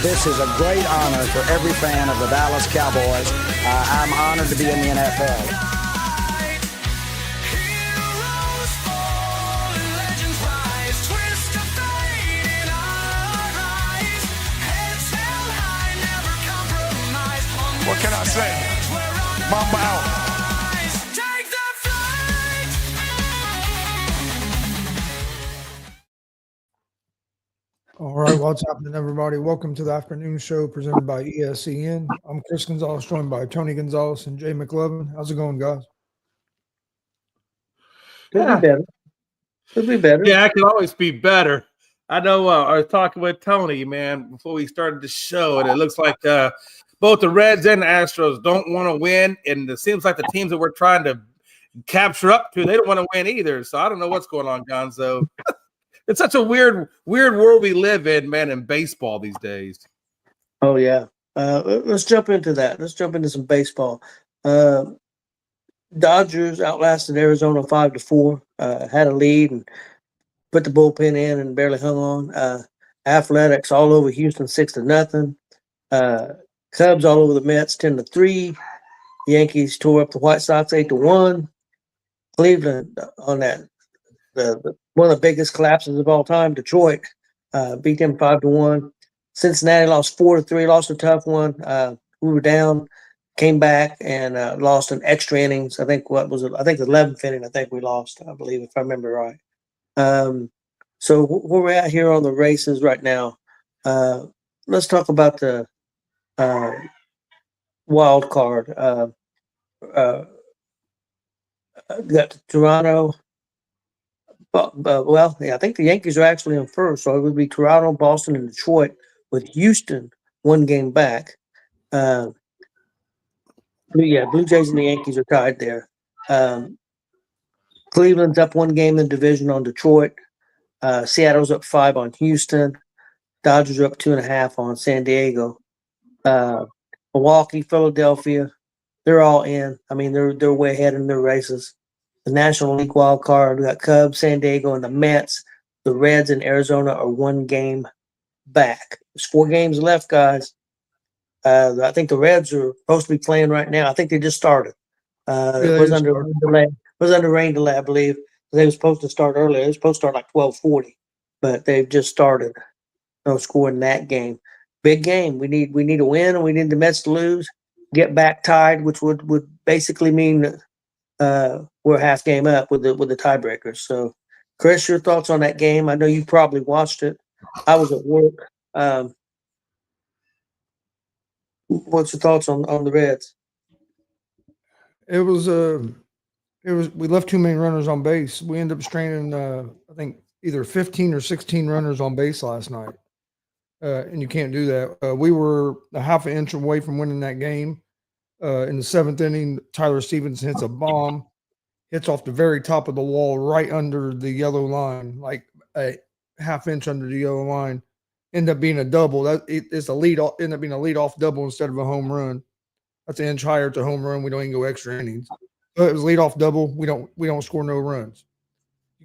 This is a great honor for every fan of the Dallas Cowboys. I'm honored to be in the NFL. What can I say? Mamba out. All right, what's happening, everybody? Welcome to the afternoon show presented by ESEN. I'm Chris Gonzalez, joined by Tony Gonzalez and Jay McLovin. How's it going, guys? Could be better. Could be better. Yeah, I can always be better. I know I was talking with Tony, man, before we started the show, and it looks like both the Reds and the Astros don't want to win, and it seems like the teams that we're trying to capture up to, they don't want to win either. So I don't know what's going on, Gonzo. It's such a weird world we live in, man, in baseball these days. Oh, yeah. Let's jump into that. Let's jump into some baseball. Dodgers outlasted Arizona 5-4, had a lead and put the bullpen in and barely hung on. Athletics all over Houston 6-0. Cubs all over the Mets 10-3. Yankees tore up the White Sox 8-1. Cleveland on that one of the biggest collapses of all time. Detroit beat them 5-1. Cincinnati lost 4-3, lost a tough one. We were down, came back and lost in extra innings. I think the 11th inning. I think we lost. I believe, if I remember right. So where we're at here on the races right now. Let's talk about the wild card. Got Toronto. Well, yeah, I think the Yankees are actually in first, so it would be Toronto, Boston, and Detroit, with Houston one game back. Blue Jays and the Yankees are tied there. Cleveland's up one game in the division on Detroit. Seattle's up 5 on Houston. Dodgers are up 2.5 on San Diego. Milwaukee, Philadelphia, they're all in. I mean, they're way ahead in their races. The National League wild card, we got Cubs, San Diego, and the Mets. The Reds and Arizona are one game back. There's 4 games left, guys. I think the Reds are supposed to be playing right now. I think they just started. It was under rain delay. It was under rain delay, I believe. They were supposed to start earlier. They were supposed to start like 12:40, but they've just started. No score in that game. Big game. We need a win, and we need the Mets to lose, get back tied, which would basically mean we're half game up with the tiebreakers. So, Chris, your thoughts on that game? I know you probably watched it. I was at work. What's your thoughts on the Reds? It was we left too many runners on base. We ended up straining I think either 15 or 16 runners on base last night. And you can't do that. We were a half an inch away from winning that game. In the 7th inning, Tyler Stevenson hits a bomb, hits off the very top of the wall, right under the yellow line, like a half inch under the yellow line. Ended up being a double. It's a lead. Ended up being a leadoff double instead of a home run. That's an inch higher to home run. We don't even go extra innings. But it was leadoff double. We don't score no runs.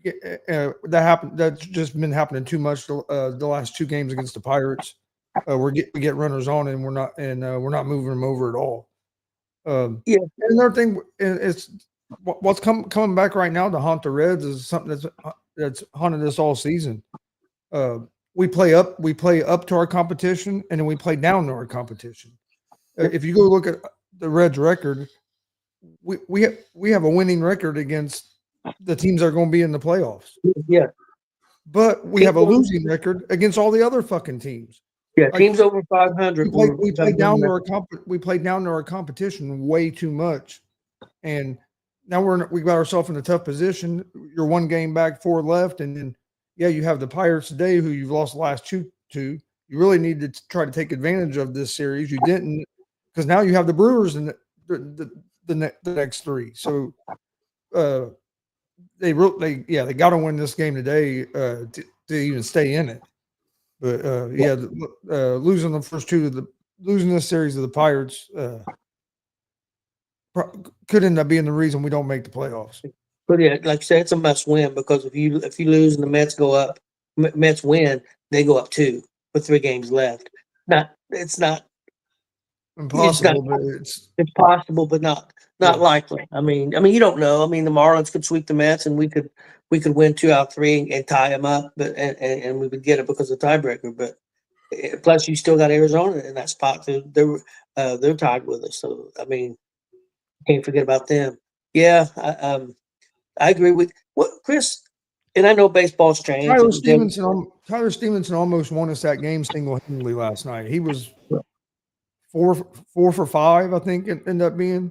That happened. That's just been happening too much the last 2 games against the Pirates. We get runners on and we're not moving them over at all. And another thing is what's coming back right now to haunt the Reds is something that's haunted us all season. We play up to our competition, and then we play down to our competition. If you go look at the Reds' record, we have a winning record against the teams that are going to be in the playoffs. Yeah, but we have a losing record against all the other fucking teams. Yeah, teams over 500. We play down to our competition way too much, and now we got ourselves in a tough position. You're one game back, 4 left, and then you have the Pirates today, who you've lost the last two to. You really need to try to take advantage of this series. You didn't, because now you have the Brewers in the next 3. So they got to win this game today to even stay in it. But losing the first 2 losing this series to the Pirates could end up being the reason we don't make the playoffs. But yeah, like I said, it's a must win, because if you lose and the Mets go up, Mets win, they go up 2 with 3 games left. not. It's not. Impossible, but It's possible, but not Yeah. likely. I mean, you don't know. I mean, the Marlins could sweep the Mets, and we could win 2 out of 3 and tie them up, but and we would get it because of tiebreaker. But plus, you still got Arizona in that spot. They're tied with us. So I mean, can't forget about them. Yeah, I agree with what Chris. And I know baseball's changed. Tyler Stevenson almost won us that game single-handedly last night. He was 4 for 5, I think it ended up being.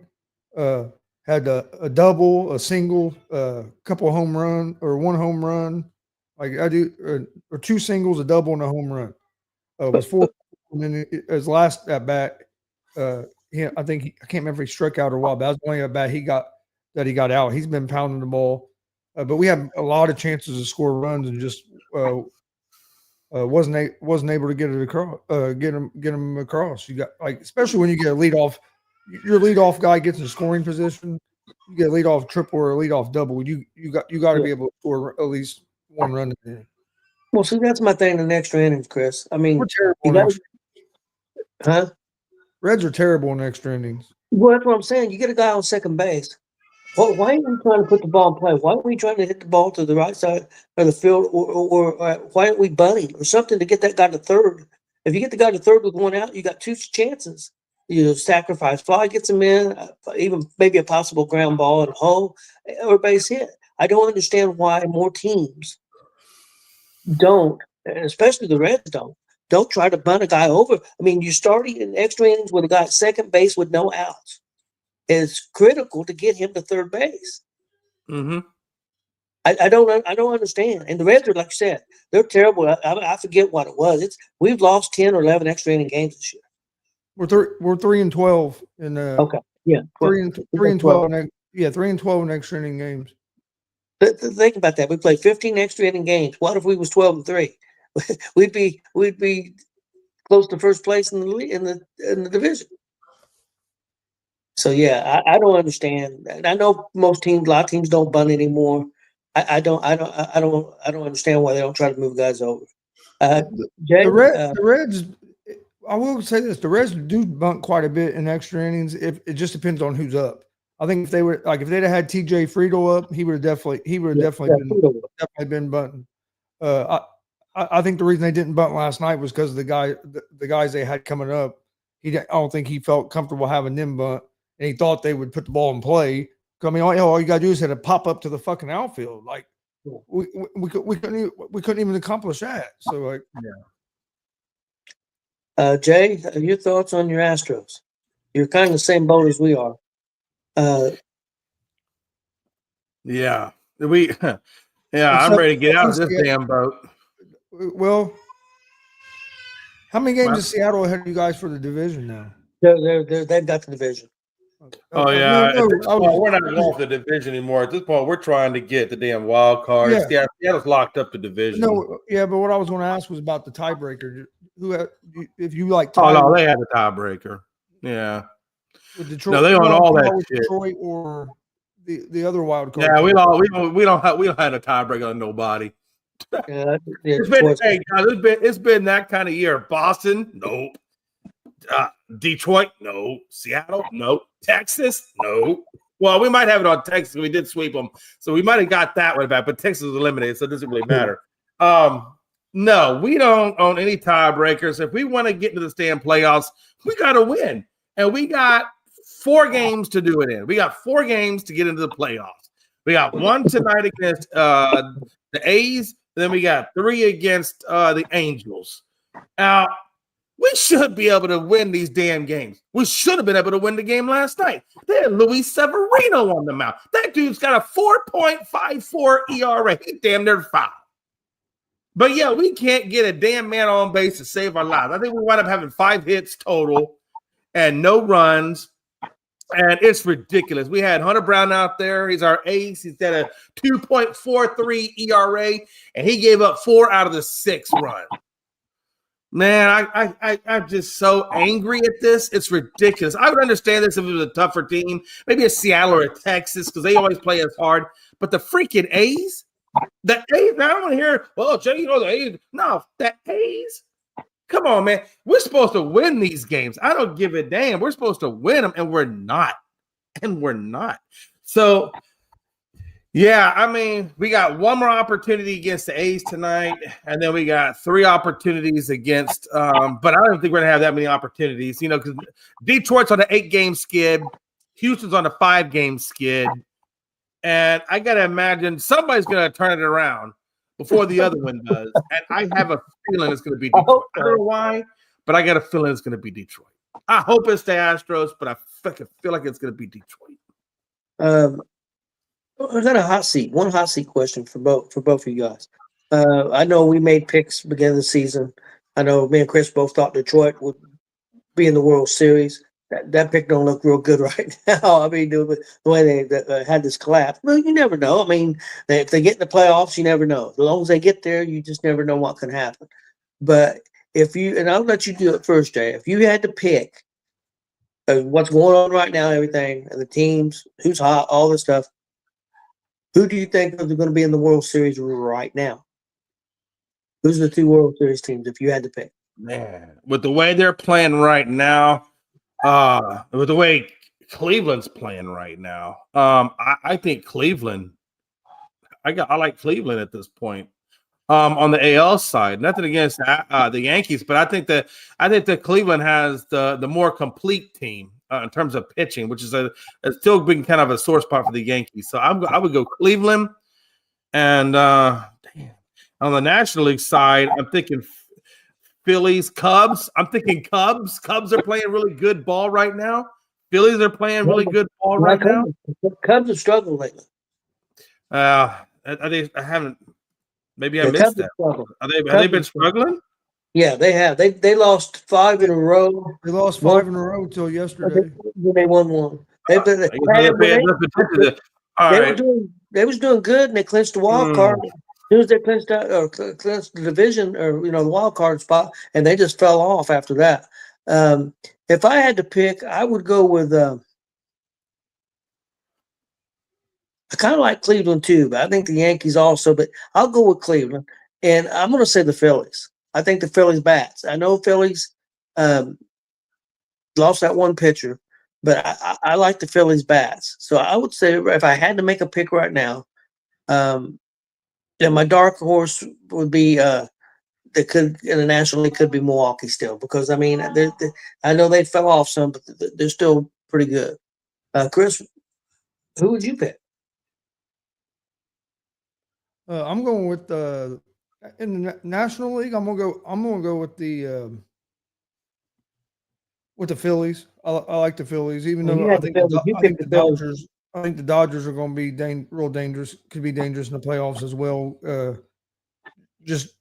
Had a double, a single, a couple of home run, or 1 home run. Like I do, or 2 singles, a double, and a home run. It was 4. And then his last at bat, I think I can't remember if he struck out or what, but that was the only at bat he got out. He's been pounding the ball, but we had a lot of chances to score runs and just wasn't able to get it across. Get him across. You got especially when you get a leadoff. Your leadoff guy gets in scoring position. You get a leadoff triple or a leadoff double. You got to be able to score at least 1 run. Well, see, that's my thing in the extra innings, Chris. I mean, we're terrible. Huh? Reds are terrible in extra innings. Well, that's what I'm saying. You get a guy on second base. Well, why aren't we trying to put the ball in play? Why aren't we trying to hit the ball to the right side of the field, or why aren't we bunting or something to get that guy to third? If you get the guy to third with 1 out, you got 2 chances. You sacrifice fly, gets him in, even maybe a possible ground ball and hole or base hit. I don't understand why more teams don't, and especially the Reds don't try to bunt a guy over. I mean, you're starting in extra innings with a guy at second base with no outs. It's critical to get him to third base. Mm-hmm. I don't understand. And the Reds are, like you said, they're terrible. I forget what it was. We've lost 10 or 11 extra inning games this year. We're 3-12 in okay. Yeah. 3-12. Yeah, 3-12 in extra inning games. Think about that. We played 15 extra inning games. What if we was 12-3? we'd be close to first place in the division. So yeah, I don't understand. And I know a lot of teams don't bunt anymore. I don't understand why they don't try to move guys over. Jay, the Reds. I will say this: the Reds do bunt quite a bit in extra innings. If it just depends on who's up. I think if they'd have had TJ Friedl up, he would have definitely been bunting. I think the reason they didn't bunt last night was because the guys they had coming up. I don't think he felt comfortable having them bunt, and he thought they would put the ball in play. I mean, all you gotta do is hit a pop up to the fucking outfield. Like we couldn't even accomplish that. So Jay, your thoughts on your Astros? You're kind of the same boat as we are. Yeah, I'm ready to get out of this damn boat. Well, how many games is Seattle ahead of you guys for the division now? They've got the division. Oh yeah, we're not going for the division anymore. At this point, we're trying to get the damn wild card. Yeah. Seattle's locked up the division. No, yeah, but what I was going to ask was about the tiebreaker. If you like? Oh no, they had the tiebreaker. Yeah. With Detroit, no, they own all that shit. Detroit or the other wild card. Yeah, we don't have a tiebreaker on nobody. Yeah, it's been that kind of year. Boston, nope. Detroit, no. Seattle, no. Texas, no. Well, we might have it on Texas. We did sweep them, so we might have got that one back. But Texas is eliminated, so it doesn't really matter. No, we don't own any tiebreakers. If we want to get into the damn playoffs, we got to win, and we got 4 games to do it in. We got 4 games to get into the playoffs. We got 1 tonight against the A's. Then we got 3 against the Angels. Now, we should be able to win these damn games. We should have been able to win the game last night. They had Luis Severino on the mound. That dude's got a 4.54 ERA. He damn near foul. But yeah, we can't get a damn man on base to save our lives. I think we wind up having 5 hits total and no runs. And it's ridiculous. We had Hunter Brown out there. He's our ace. He's got a 2.43 ERA, and he gave up 4 out of the 6 runs. Man, I'm just so angry at this. It's ridiculous. I would understand this if it was a tougher team, maybe a Seattle or a Texas, because they always play us hard. But the freaking A's, now I don't want to hear, well, Jay, the A's. No, the A's, Come on, man. We're supposed to win these games. I don't give a damn. We're supposed to win them, and we're not. So, yeah, I mean, we got one more opportunity against the A's tonight, and then we got 3 opportunities against but I don't think we're going to have that many opportunities, because Detroit's on an 8-game skid. Houston's on a 5-game skid. And I got to imagine somebody's going to turn it around before the other one does. And I have a feeling it's going to be Detroit. I don't know why, but I got a feeling it's going to be Detroit. I hope it's the Astros, but I fucking feel like it's going to be Detroit. I got one hot seat question for both of you guys. I know we made picks beginning of the season. I know me and Chris both thought Detroit would be in the World Series. That pick don't look real good right now. I mean, the way they had this collapse. Well, you never know. I mean, if they get in the playoffs, you never know. As long as they get there, you just never know what can happen. But and I'll let you do it first, Jay. If you had to pick what's going on right now, everything, and the teams, who's hot, all this stuff, who do you think are going to be in the World Series right now? Who's the 2 World Series teams if you had to pick? Man, with the way they're playing right now, with the way Cleveland's playing right now, I think Cleveland. I like Cleveland at this point. On the AL side, nothing against the Yankees, but I think that Cleveland has the more complete team in terms of pitching, which is still being kind of a sore spot for the Yankees. So I would go Cleveland, and on the National League side, I'm thinking Phillies, Cubs. I'm thinking Cubs. Cubs are playing really good ball right now. Phillies are playing really good ball right now. Cubs have struggled lately. I haven't. Maybe I missed that. Have they been struggling? Yeah, they have. They lost 5 in a row. They lost 5 in a row until yesterday. They won 1. They was doing good, and they clinched the wild card. As soon as they clinched the division, or the wild card spot, and they just fell off after that. If I had to pick, I would go with. I kind of like Cleveland too, but I think the Yankees also. But I'll go with Cleveland, and I'm going to say the Phillies. I think the Phillies bats. I know Phillies lost that one pitcher, but I like the Phillies bats. So I would say if I had to make a pick right now, my dark horse would be that could in the National League could be Milwaukee still, because I mean I know they fell off some, but they're still pretty good. Chris, who would you pick? I'm going with in the National League. I'm gonna go with the Phillies. I like the Phillies, even though I think the Dodgers. I think the Dodgers are going to be real dangerous. Could be dangerous in the playoffs as well. Just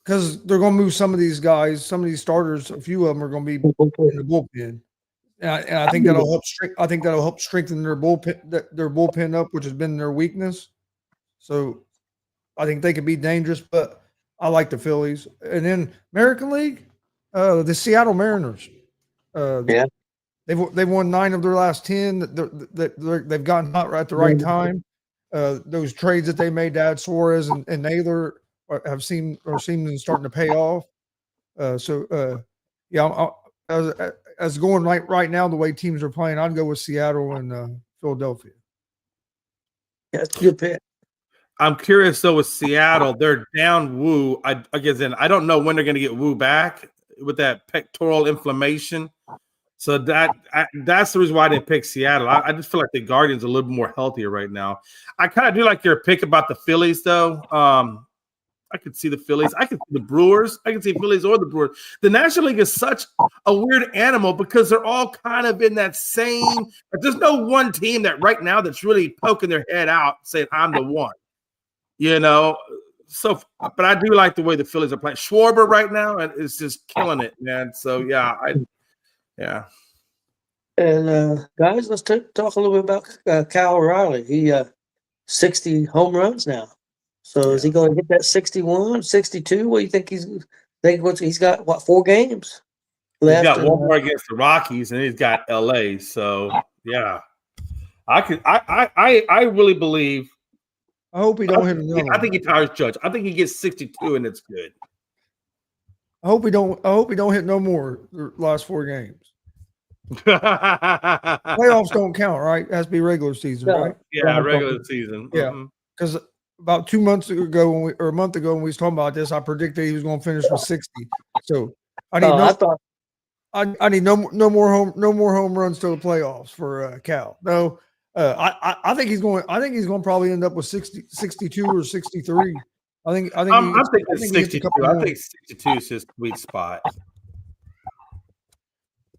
because they're going to move some of these guys, some of these starters. A few of them are going to be in the bullpen, and I think that'll help. I think that'll help strengthen their bullpen up, which has been their weakness. So I think they could be dangerous, but I like the Phillies. And then American League, the Seattle Mariners. They've won 9 of their last 10. They've gotten hot right at the right time. Those trades that they made to add Suarez and Naylor have seemed starting to pay off. As going right now the way teams are playing, I'd go with Seattle and Philadelphia. Yeah, that's a good pick. I'm curious though with Seattle, they're down Wu. I don't know when they're going to get Wu back with that pectoral inflammation. So that's the reason why I didn't pick Seattle. I just feel like the Guardians are a little more healthier right now. I kind of do like your pick about the Phillies, though. I could see the Phillies. I could see the Brewers. I could see Phillies or the Brewers. The National League is such a weird animal because they're all kind of in that same – there's no one team that right now that's really poking their head out saying, I'm the one. So, but I do like the way the Phillies are playing. Schwarber right now is just killing it, man. So, yeah. And guys, let's talk a little bit about Kyle O'Reilly. He 60 home runs now. So is he going to get that 61, 62? What do you think he's got? 4 games left? He's got one more against the Rockies, and he's got LA. So yeah, I really believe. I hope he don't hit another. I think he tires Judge. I think he gets 62, and it's good. I hope we don't hit no more the last 4 games. Playoffs don't count, right? It has to be regular season, No. right? Yeah, regular season. Yeah. Mhm. Because about 2 months ago, or a month ago, when we was talking about this, I predicted he was going to finish with 60. So I need I thought I need no more home runs till the playoffs for Cal. No, I think he's going. I think he's going to probably end up with 62 or 63. I think I'm thinking he hits a 62. couple I more. think 62 is his sweet spot.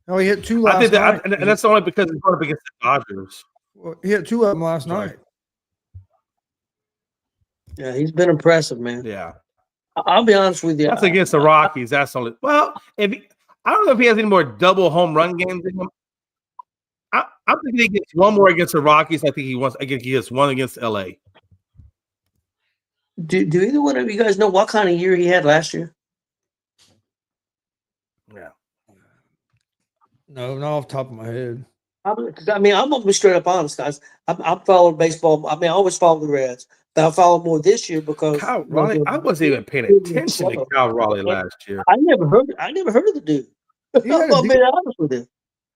No, he hit 2 last I think night. that, and that's only because he's going up against the Dodgers. Well, he hit 2 of them last Sorry. night. yeah, he's been impressive, man. Yeah, I'll be honest with you. that's against the Rockies. That's only I don't know if he has any more double home run games in him. I'm thinking he gets one more against the Rockies. I think he gets one against LA. Do either one of you guys know what kind of year he had last year? Yeah. No, not off the top of my head. I'm gonna be straight up honest, guys. I'm following baseball. I always follow the Reds, but I follow more this year because Cal Raleigh, I wasn't even paying attention to Cal Raleigh last year. I never heard of the dude. He had I'll be honest with you.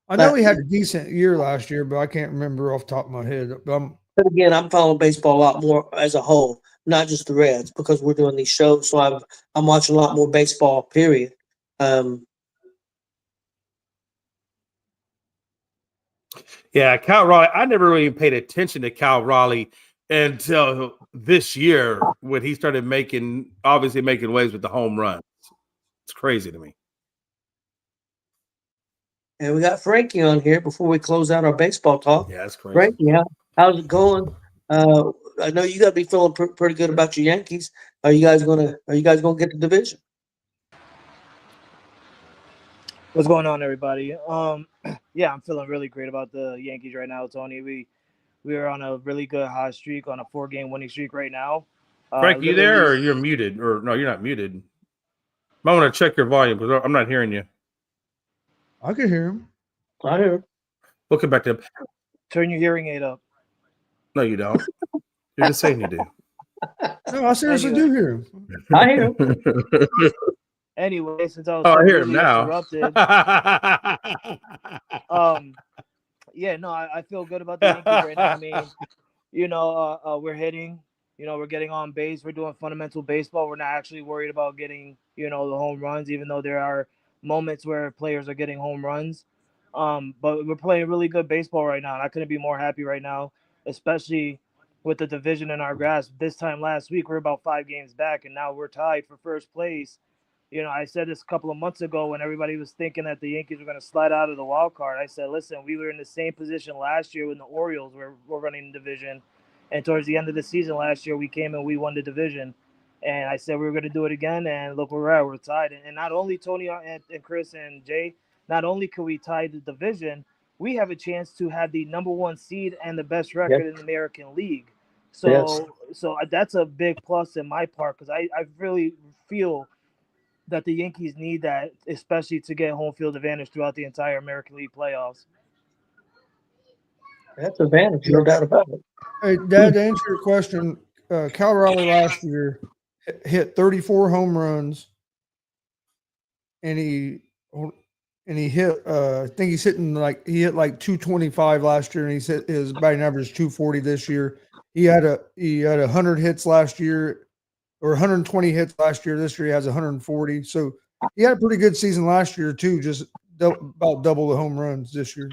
I know he had a decent year last year, but I can't remember off the top of my head. But again, I'm following baseball a lot more as a whole, not just the Reds, because we're doing these shows. So I'm watching a lot more baseball. Period. Yeah, Cal Raleigh. I never really paid attention to Cal Raleigh until this year when he started making waves with the home runs. It's crazy to me. And we got Frankie on here before we close out our baseball talk. Yeah, that's crazy. Frankie, how's it going? I know you got to be feeling pretty good about your Yankees. Are you guys gonna get the division? What's going on, everybody? Yeah, I'm feeling really great about the Yankees right now, Tony. We are on a really good hot streak, on a 4-game winning streak right now. Frank, you there, or you're muted? Or no, you're not muted. Might want to check your volume because I'm not hearing you. I could hear him. I hear him. We'll come back to him. Turn your hearing aid up. No, you don't. You're just saying you do. No, I seriously do hear him. I hear him. Anyway, since I was I hear him rudely now. interrupted, yeah, no, I feel good about the Yankees right now. I mean, we're hitting, we're getting on base, we're doing fundamental baseball. We're not actually worried about getting, the home runs, even though there are moments where players are getting home runs. But we're playing really good baseball right now, and I couldn't be more happy right now, especially with the division in our grasp. This time last week, we're about 5 games back, and now we're tied for first place. I said this a couple of months ago when everybody was thinking that the Yankees were going to slide out of the wild card. I said, listen, we were in the same position last year when the Orioles were running the division. And towards the end of the season last year, we came and we won the division. And I said we were going to do it again, and look where we're at. We're tied. And not only Tony and Chris and Jay, not only can we tie the division, we have a chance to have the number 1 seed and the best record in the American League. So that's a big plus in my part, because I really feel that the Yankees need that, especially to get home field advantage throughout the entire American League playoffs. That's advantage, no doubt about it. Hey, Dad, to answer your question, Cal Raleigh last year hit 34 home runs, and he hit. I think he's hitting he hit 225 last year, and he's hit his batting average 240 this year. He had 100 hits last year, or 120 hits last year. This year he has 140. So he had a pretty good season last year too. Just about double the home runs this year.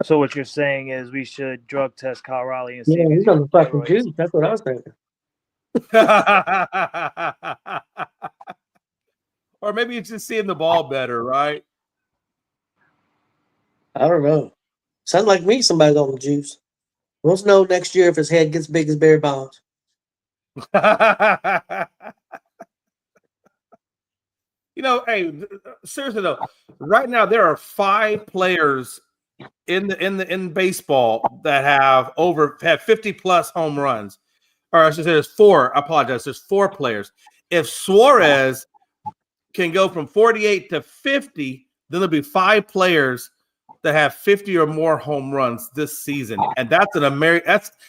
So what you're saying is we should drug test Cal Raleigh and see. Yeah, he's on the fucking juice. That's what I was thinking. Or maybe it's just seeing the ball better, right? I don't know. Sounds like me. Somebody's on the juice. We'll know next year if his head gets big as Barry Bonds. Hey, seriously though, right now there are 5 players in baseball that have 50 plus home runs. Or I should say there's 4. I apologize. There's 4 players. If Suarez can go from 48 to 50, then there'll be 5 players that have 50 or more home runs this season. And that's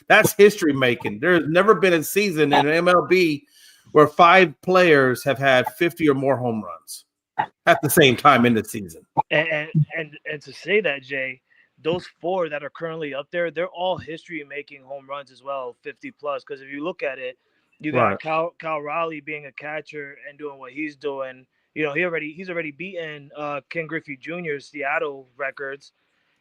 that's history making. There's never been a season in MLB where 5 players have had 50 or more home runs. at the same time in the season. And to say that, Jay, those 4 that are currently up there, they're all history-making home runs as well, 50 plus. Because if you look at it, you got Right. Kyle Raleigh being a catcher and doing what he's doing. You know, he's already beaten Ken Griffey Jr.'s Seattle records.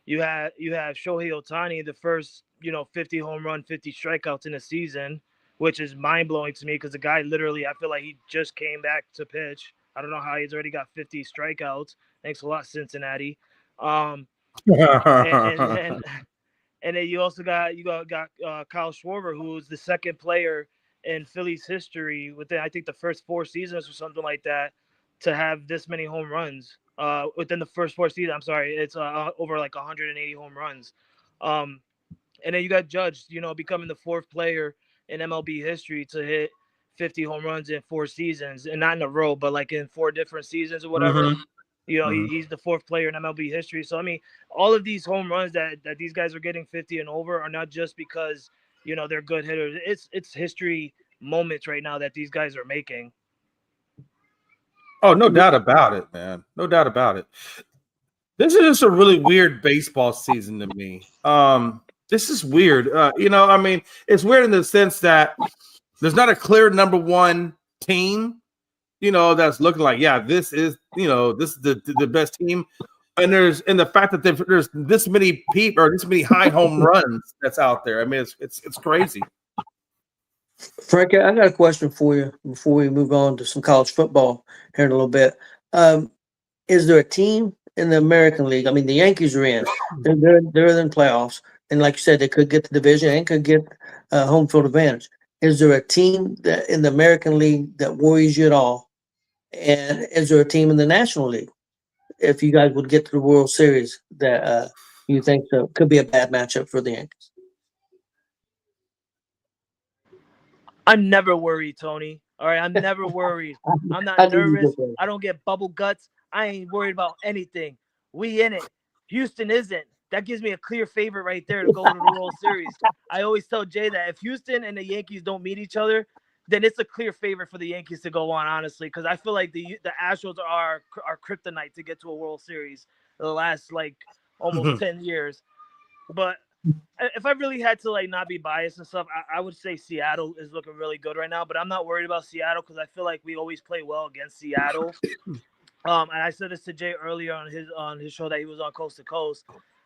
You have Shohei Ohtani, the first 50 home run, 50 strikeouts in a season, which is mind blowing to me because the guy literally, I feel like he just came back to pitch. I don't know how he's already got 50 strikeouts. Thanks a lot, Cincinnati. And then and then you also got Kyle Schwarber, who was the second player in Phillies history within I think the first 4 seasons or something like that to have this many home runs within the first 4 seasons. I'm sorry, it's over like 180 home runs. And then you got Judge, becoming the 4th player in MLB history to hit 50 home runs in 4 seasons, and not in a row, but like in 4 different seasons or whatever. Mhm. He's the 4th player in MLB history. So I mean, all of these home runs that these guys are getting 50 and over are not just because they're good hitters. It's history moments right now that these guys are making. Oh, no doubt about it, man. No doubt about it. This is just a really weird baseball season to me. This is weird. I mean, it's weird in the sense that there's not a clear number 1 team, that's looking like, yeah, this is the best team. And there's the fact that there's this many people or this many high home runs that's out there. I mean, it's crazy. Frank, I got a question for you before we move on to some college football here in a little bit. Is there a team in the American League? I mean, the Yankees are in. They're in playoffs, and like you said, they could get the division and could get home field advantage. Is there a team that in the American League that worries you at all? And is there a team in the National League, if you guys would get to the World Series, that you think could be a bad matchup for the Yankees? I'm never worried, Tony. All right, I'm never worried. I'm not nervous. I don't get bubble guts. I ain't worried about anything. We in it. Houston isn't. That gives me a clear favorite right there to go to the World Series. I always tell Jay that if Houston and the Yankees don't meet each other, then it's a clear favorite for the Yankees to go on, honestly, because I feel like the Astros are kryptonite to get to a World Series the last almost 10 years. But if I really had to not be biased and stuff, I would say Seattle is looking really good right now. But I'm not worried about Seattle because I feel like we always play well against Seattle. And I said this to Jay earlier on his show that he was on Coast to Coast,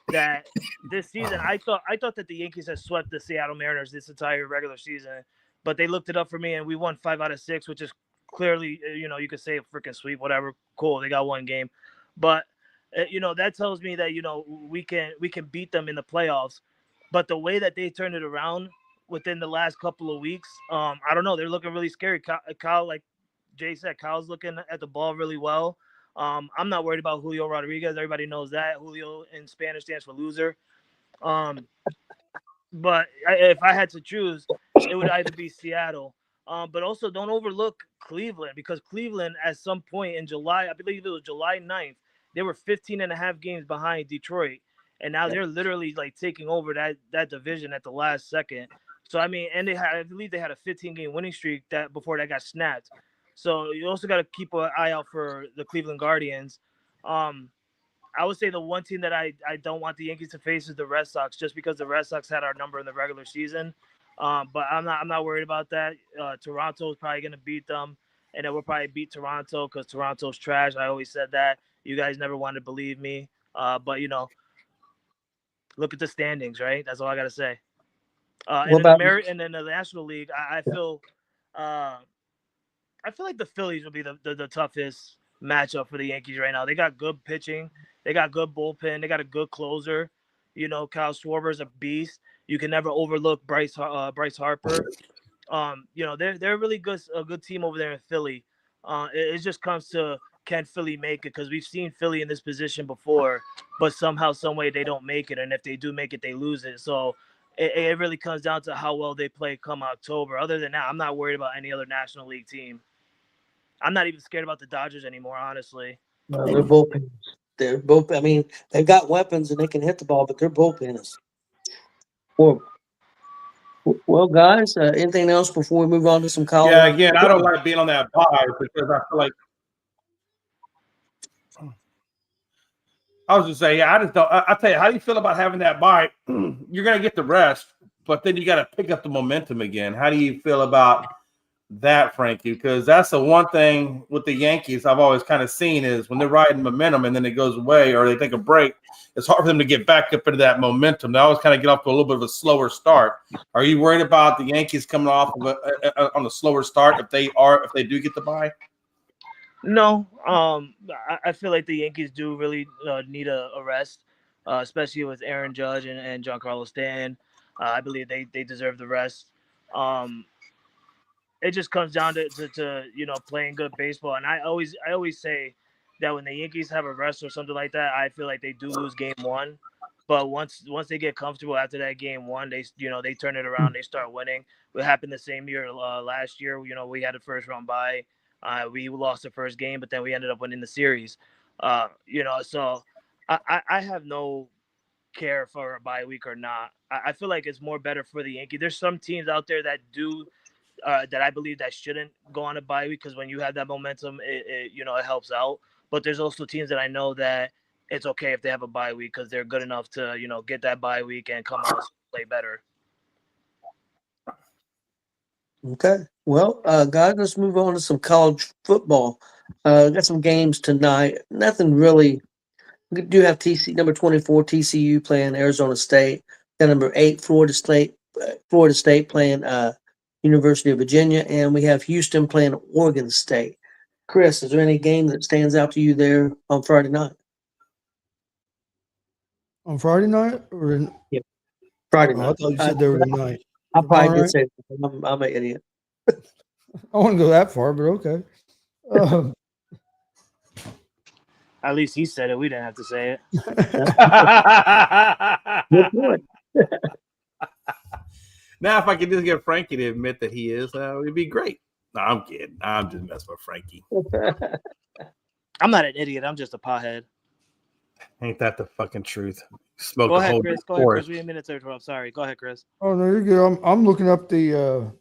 that this season I thought that the Yankees had swept the Seattle Mariners this entire regular season, but they looked it up for me and we won 5 out of 6, which is clearly you could say a freaking sweep, whatever. Cool, they got 1 game, but that tells me that we can beat them in the playoffs. But the way that they turned it around within the last couple of weeks, I don't know. They're looking really scary. Kyle, like Jay said, Kyle's looking at the ball really well. I'm not worried about Julio Rodriguez. Everybody knows that. Julio in Spanish stands for loser. But if I had to choose, it would either be Seattle. But also don't overlook Cleveland, because Cleveland at some point in July, I believe it was July 9th, they were 15.5 games behind Detroit. And now they're literally taking over that division at the last second. So, I mean, and I believe they had a 15-game winning streak before that got snapped. So you also got to keep an eye out for the Cleveland Guardians. I would say the one team that I don't want the Yankees to face is the Red Sox, just because the Red Sox had our number in the regular season. But I'm not worried about that. Toronto is probably going to beat them, and then we'll probably beat Toronto because Toronto's trash. I always said that. You guys never wanted to believe me. But, look at the standings, right? That's all I got to say. And then the National League, I feel like the Phillies will be the toughest matchup for the Yankees right now. They got good pitching. They got good bullpen. They got a good closer. Kyle Schwarber's a beast. You can never overlook Bryce Harper. They're really a good team over there in Philly. It just comes to, can Philly make it? Because we've seen Philly in this position before, but somehow, some way they don't make it. And if they do make it, they lose it. So it really comes down to how well they play come October. Other than that, I'm not worried about any other National League team. I'm not even scared about the Dodgers anymore, honestly. They're bullpens. They're both. I mean, they've got weapons and they can hit the ball, but they're bullpens. Horrible. Well, guys, anything else before we move on to some college? Yeah, again, I don't like being on that bye because I feel like I was just saying, yeah, I just don't. I tell you, how do you feel about having that bye? You're gonna get the rest, but then you got to pick up the momentum again. How do you feel about that, Frankie? Because that's the one thing with the Yankees I've always kind of seen is when they're riding momentum and then it goes away or they take a break, it's hard for them to get back up into that momentum. They always kind of get off to a little bit of a slower start. Are you worried about the Yankees coming off of on a slower start if they do get the bye? No, I feel like the Yankees do really need a rest, especially with Aaron Judge and Giancarlo Stanton. I believe they deserve the rest. It just comes down to playing good baseball, and I always say that when the Yankees have a rest or something like that, I feel like they do lose game one. But once they get comfortable after that game one, they turn it around, they start winning. It happened the same year last year. We had a first round bye. We lost the first game, but then we ended up winning the series. So I have no care for a bye week or not. I feel like it's more better for the Yankees. There's some teams out there that do that I believe that shouldn't go on a bye week because when you have that momentum, it helps out. But there's also teams that I know that it's okay if they have a bye week because they're good enough to get that bye week and come out and play better. Okay. Well, guys, let's move on to some college football. Got some games tonight. Nothing really. We do have number 24 TCU playing Arizona State. Got number 8 Florida State playing University of Virginia, and we have Houston playing Oregon State. Chris, is there any game that stands out to you there on Friday night? On Friday night or Friday I night. thought you said they were tonight. I probably All did right. say I'm an idiot. I wouldn't go that far, but okay. At least he said it. We didn't have to say it. Good point. Now, if I could just get Frankie to admit that he is, it'd be great. No, I'm kidding. I'm just messing with Frankie. I'm not an idiot. I'm just a pothead. Ain't that the fucking truth? Smoke Go the ahead, whole Chris. We have minutes over. I'm sorry. Go ahead, Chris. Oh no, you're good. I'm looking up the.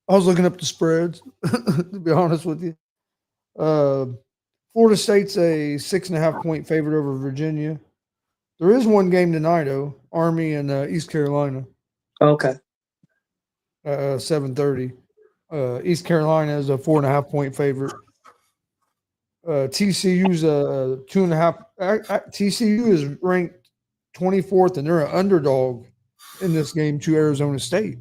I was looking up the spreads. To be honest with you, Florida State's a 6.5 point favorite over Virginia. There is one game tonight, though. Army and East Carolina. Okay. 7:30. East Carolina is a 4.5 point favorite. TCU's a 2.5. TCU is ranked 24th, and they're an underdog in this game to Arizona State.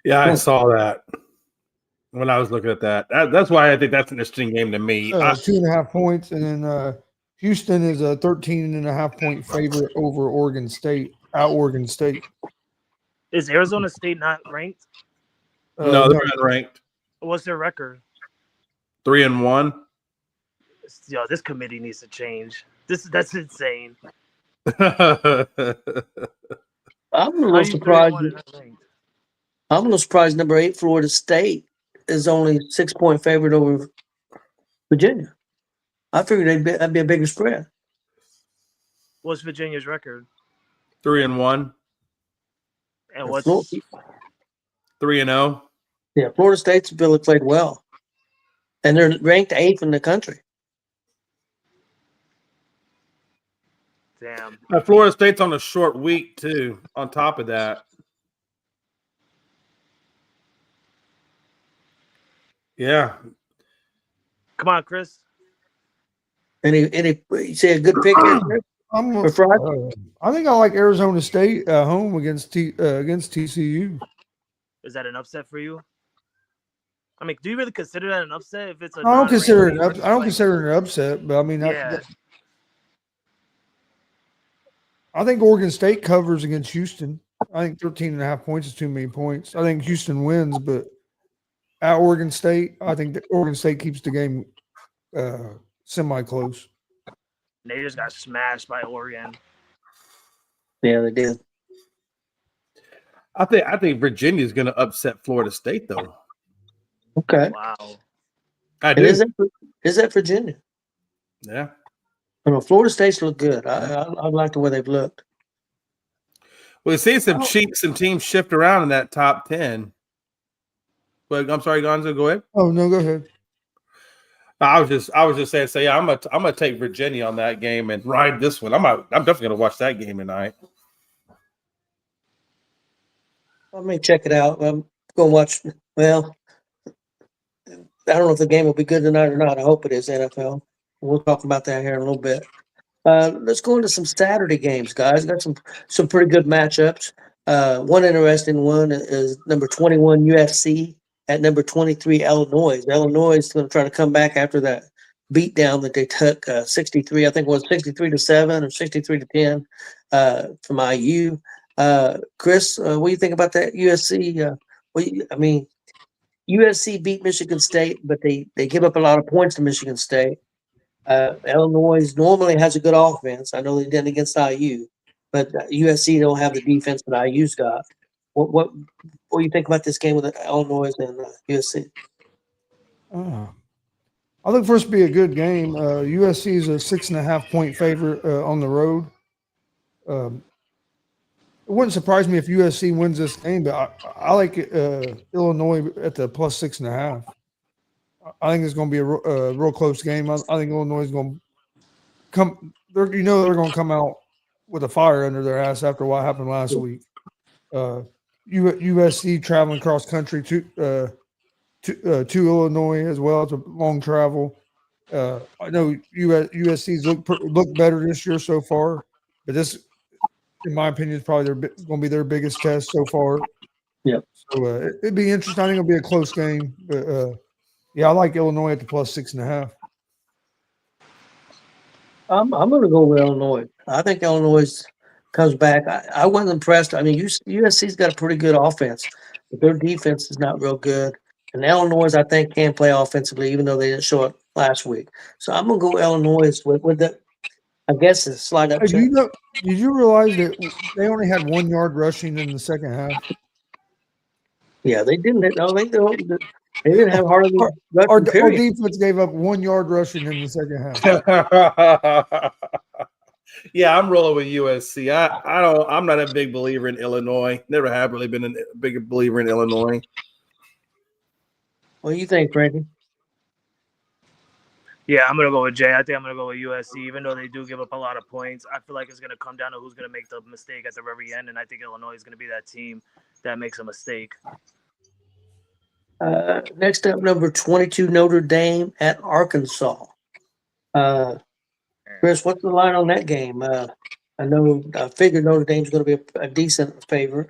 Yeah, I saw that when I was looking at that. That's why I think that's an interesting game to me. 2.5 points, and then Houston is a 13.5 point favorite over Oregon State. At Oregon State. Is Arizona State not ranked? No, they're unranked. What's their record? 3-1. Yo, this committee needs to change. That's insane. I'm a little surprised. I'm a little surprised. Number 8 Florida State is only 6 point favorite over Virginia. I figured that'd be a bigger spread. What's Virginia's record? 3-1. And what's 3-0. Yeah, Florida State's really played well, and they're ranked 8th in the country. damn? Florida State's on a short week too. On top of that, yeah. Come on, Chris. Any you say a good pick here, Chris, for Friday? I think I like Arizona State home against TCU. Is that an upset for you? I mean, do you really consider that an upset if it's a? I don't consider it. non-ranked I don't like- consider it an upset, but I mean, Yeah. I think Oregon State covers against Houston. I think 13.5 points is too many points. I think Houston wins, but at Oregon State, I think that Oregon State keeps the game semi-close. They just got smashed by Oregon. Yeah, they did. I think Virginia's going to upset Florida State though. Okay. Wow. I And do. is that Virginia? Yeah. I know Florida State's look good. I like the way they've looked. Well, we've seen some teams shift around in that top 10. But I'm sorry, Gonzo, go ahead. Oh no, go ahead. I was just saying. So yeah, I'm gonna take Virginia on that game and ride this one. I'm definitely gonna watch that game tonight. I may check it out. I'm going to watch. Well, I don't know if the game will be good tonight or not. I hope it is, NFL. We'll talk about that here in a little bit. Let's go into some Saturday games, guys. Got some pretty good matchups. One interesting one is number 21 USC at number 23 Illinois. Illinois is going to try to come back after that beatdown that they took 63. I think it was 63-7 or 63-10 from IU. Chris, what do you think about that USC? USC beat Michigan State, but they give up a lot of points to Michigan State. Illinois normally has a good offense. I know they did against IU, but USC don't have the defense that IU's got. What do you think about this game with Illinois and USC? I think for us to be a good game. USC is a 6.5 point favorite on the road. It wouldn't surprise me if USC wins this game, but I like Illinois at the plus 6.5. I think it's going to be a real close game. I think Illinois is going to come. They're going to come out with a fire under their ass after what happened last week. USC traveling cross country to Illinois as well. It's a long travel. I know USC's look better this year so far, but this, in my opinion, is probably going to be their biggest test so far. Yep. So it'd be interesting. I think it'll be a close game, but yeah, I like Illinois at the plus 6.5. I'm going to go with Illinois. I think Illinois comes back. I wasn't impressed. I mean, USC's got a pretty good offense, but their defense is not real good. And Illinois, I think, can play offensively, even though they didn't show up last week. So I'm going to go Illinois with the, I guess, a slight upset. Did you realize that they only had 1 yard rushing in the second half? Yeah, they didn't. They didn't have hardly Our period. defense gave up 1 yard rushing in the second half. Yeah, I'm rolling with USC. I'm not a big believer in Illinois. Never have really been a big believer in Illinois. What do you think, Frankie? Yeah, I'm gonna go with Jay. I think I'm gonna go with USC, even though they do give up a lot of points. I feel like it's gonna come down to who's gonna make the mistake at the very end, and I think Illinois is gonna be that team that makes a mistake. Next up, number 22 Notre Dame at Arkansas. Chris, what's the line on that game? I figured Notre Dame's going to be a decent favorite.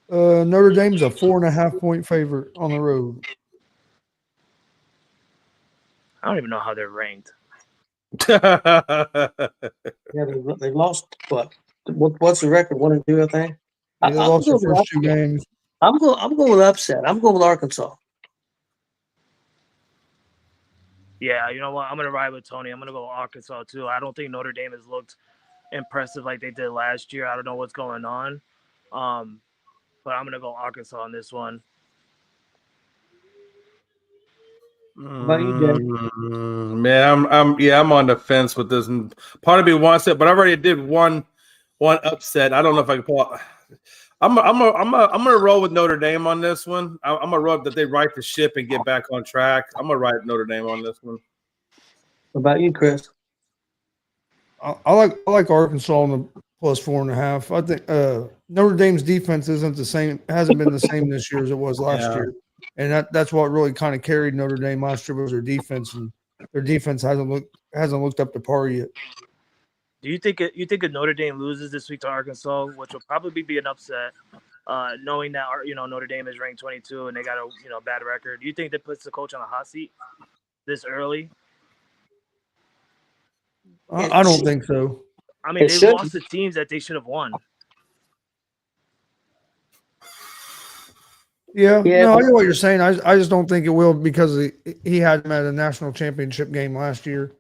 Notre Dame's a 4.5 point favorite on the road. I don't even know how they're ranked. Yeah, they lost what? What's the record? 1-2, I think. They lost their first 2 games. I'm going with upset. I'm going with Arkansas. Yeah, you know what? I'm gonna ride with Tony. I'm gonna go with Arkansas too. I don't think Notre Dame has looked impressive like they did last year. I don't know what's going on, but I'm gonna go Arkansas on this one. Man, I'm on the fence with this. And part of me wants it, but I already did one upset. I don't know if I can pull out. I'm gonna roll with Notre Dame on this one. I'm gonna roll that they right the ship and get back on track. I'm gonna ride Notre Dame on this one. What about you, Chris? I like Arkansas on the plus 4.5. I think Notre Dame's defense hasn't been the same this year as it was last year, and that's what really kind of carried Notre Dame last year was their defense, and their defense hasn't looked up to par yet. Do you think if Notre Dame loses this week to Arkansas, which will probably be an upset, knowing that Notre Dame is ranked 22 and they got a bad record? Do you think that puts the coach on the hot seat this early? I don't think so. I mean, they lost to teams that they should have won. Yeah, no, I know what you're saying. I just don't think it will because he had him at a national championship game last year.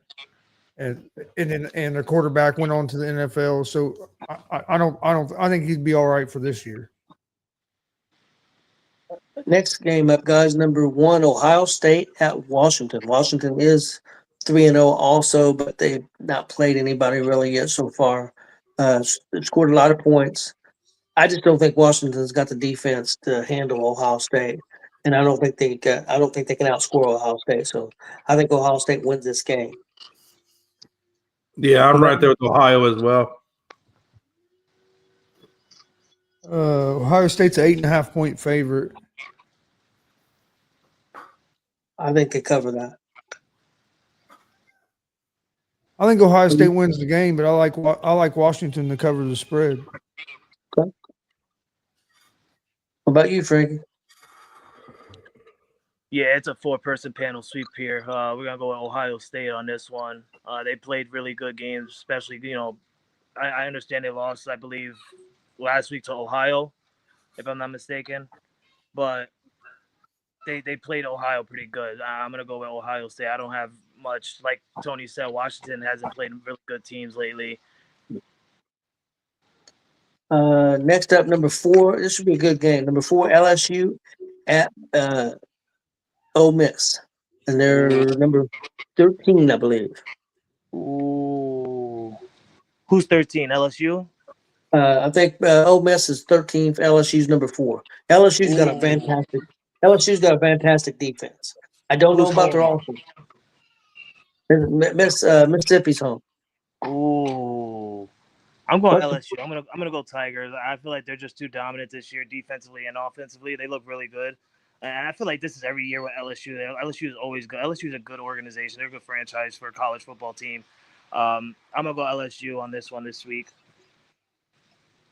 And the quarterback went on to the NFL, so I think he'd be all right for this year. Next game up, guys. Number 1, Ohio State at Washington. Washington is 3-0 also, but they've not played anybody really yet so far. They've scored a lot of points. I just don't think Washington's got the defense to handle Ohio State. and I don't think they can outscore Ohio State. So I think Ohio State wins this game. Yeah, I'm right there with Ohio as well. Ohio State's an 8.5 point favorite. I think they cover that. I think Ohio State wins the game, but I like Washington to cover the spread. What about you, Frankie? Yeah, it's a 4-person panel sweep here. We're gonna go with Ohio State on this one. They played really good games, especially I understand they lost, I believe, last week to Ohio, if I'm not mistaken, but they played Ohio pretty good. I'm gonna go with Ohio State. I don't have much, like Tony said. Washington hasn't played really good teams lately. Next up, number 4. This should be a good game. Number 4, LSU at Ole Miss, and they're number 13, I believe. Ooh, who's 13? LSU. I think Ole Miss is 13th. LSU's number 4. LSU's got a fantastic defense. I don't know about their offense. Mississippi's home. Ooh, I'm going LSU. I'm gonna go Tigers. I feel like they're just too dominant this year, defensively and offensively. They look really good, and I feel like this is every year with LSU. LSU is always good. LSU is a good organization. They're a good franchise for a college football team. I'm gonna go LSU on this one this week.